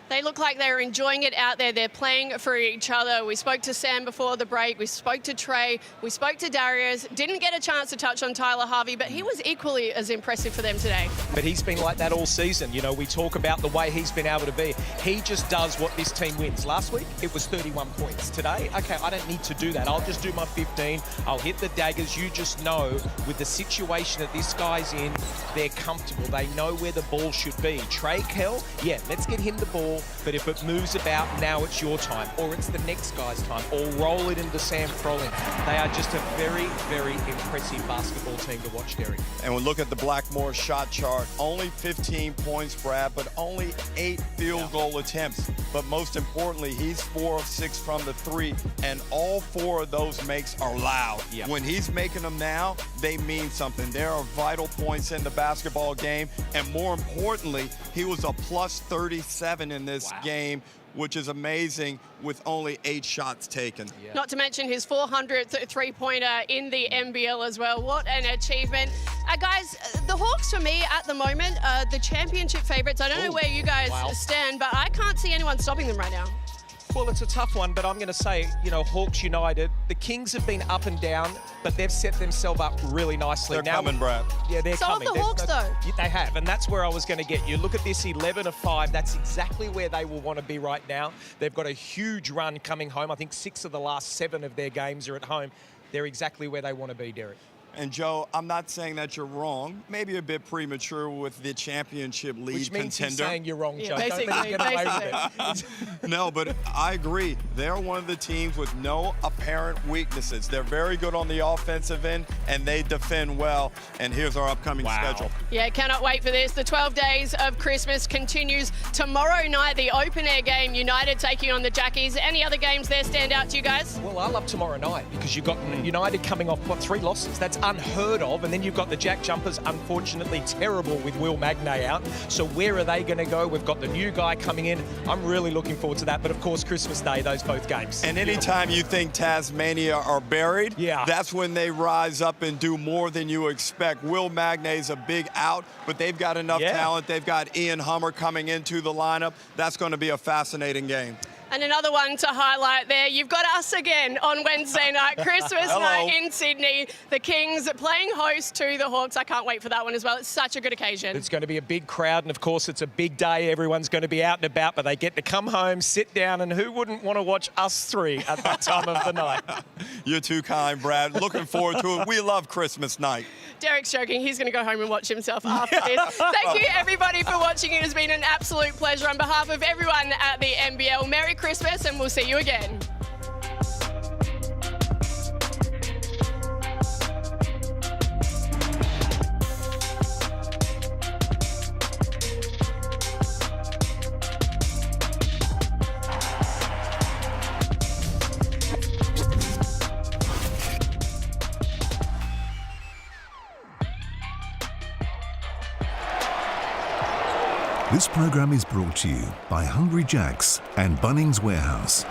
They look like they're enjoying it out there. They're playing for each other. We spoke to Sam before the break. We spoke to Trey. We spoke to Darius. Didn't get a chance to touch on Tyler Harvey, but he was equally as impressive for them today. But he's been like that all season. You know, we talk about the way he's been able to be. He just does what this team wins. Last week, it was 31 points. Today, okay, I don't need to do that. I'll just do my 15. I'll hit the daggers. You just know with the situation that this guy's in, they're comfortable. They know where the ball should be. Trey Kell, yeah, let's get him the ball. But if it moves about, now it's your time, or it's the next guy's time, or roll it into Sam Froling. They are just a very, very impressive basketball team to watch, Derek. And we look at the Blackmore shot chart. Only 15 points, Brad, but only 8 field goal attempts. But most importantly, he's 4 of 6 from the 3, and all 4 of those makes are loud. Yep. When he's making them now, they mean something. There are vital points in the basketball game, and more importantly, he was a plus 37 in this game, which is amazing with only 8 shots taken. Yeah. Not to mention his 400th three-pointer in the NBL as well. What an achievement. Guys, the Hawks for me at the moment are the championship favourites. I don't know where you guys stand, but I can't see anyone stopping them right now. Well, it's a tough one, but I'm going to say, you know, Hawks United, the Kings have been up and down, but they've set themselves up really nicely. They're coming, Brad. Yeah, they're coming. So have the Hawks, though. They have, and that's where I was going to get you. Look at this 11-5. That's exactly where they will want to be right now. They've got a huge run coming home. I think 6 of the last 7 of their games are at home. They're exactly where they want to be, Derek. And, Joe, I'm not saying that you're wrong. Maybe a bit premature with the championship lead Which means contender. He's saying you're wrong, Joe. Basically. No, but I agree. They're one of the teams with no apparent weaknesses. They're very good on the offensive end, and they defend well. And here's our upcoming schedule. Yeah, cannot wait for this. The 12 days of Christmas continues tomorrow night. The open-air game, United taking on the Jackies. Any other games there stand out to you guys? Well, I love tomorrow night because you've got United coming off, 3 losses? That's unheard of. And then you've got the Jack Jumpers, unfortunately terrible with Will Magnay out. So where are they going to go? We've got the new guy coming in. I'm really looking forward to that. But of course, Christmas Day, those both games. And anytime you think Tasmania are buried, that's when they rise up and do more than you expect. Will Magnay's a big out, but they've got enough talent. They've got Ian Hummer coming into the lineup. That's going to be a fascinating game. And another one to highlight there, you've got us again on Wednesday night, Christmas night in Sydney. The Kings playing host to the Hawks. I can't wait for that one as well. It's such a good occasion. It's going to be a big crowd, and of course it's a big day. Everyone's going to be out and about, but they get to come home, sit down, and who wouldn't want to watch us 3 at that time of the night? You're too kind, Brad. Looking forward to it. We love Christmas night. Derek's joking. He's going to go home and watch himself after this. Thank you, everybody, for watching. It has been an absolute pleasure. On behalf of everyone at the NBL, Merry Christmas, and we'll see you again. This program is brought to you by Hungry Jacks and Bunnings Warehouse.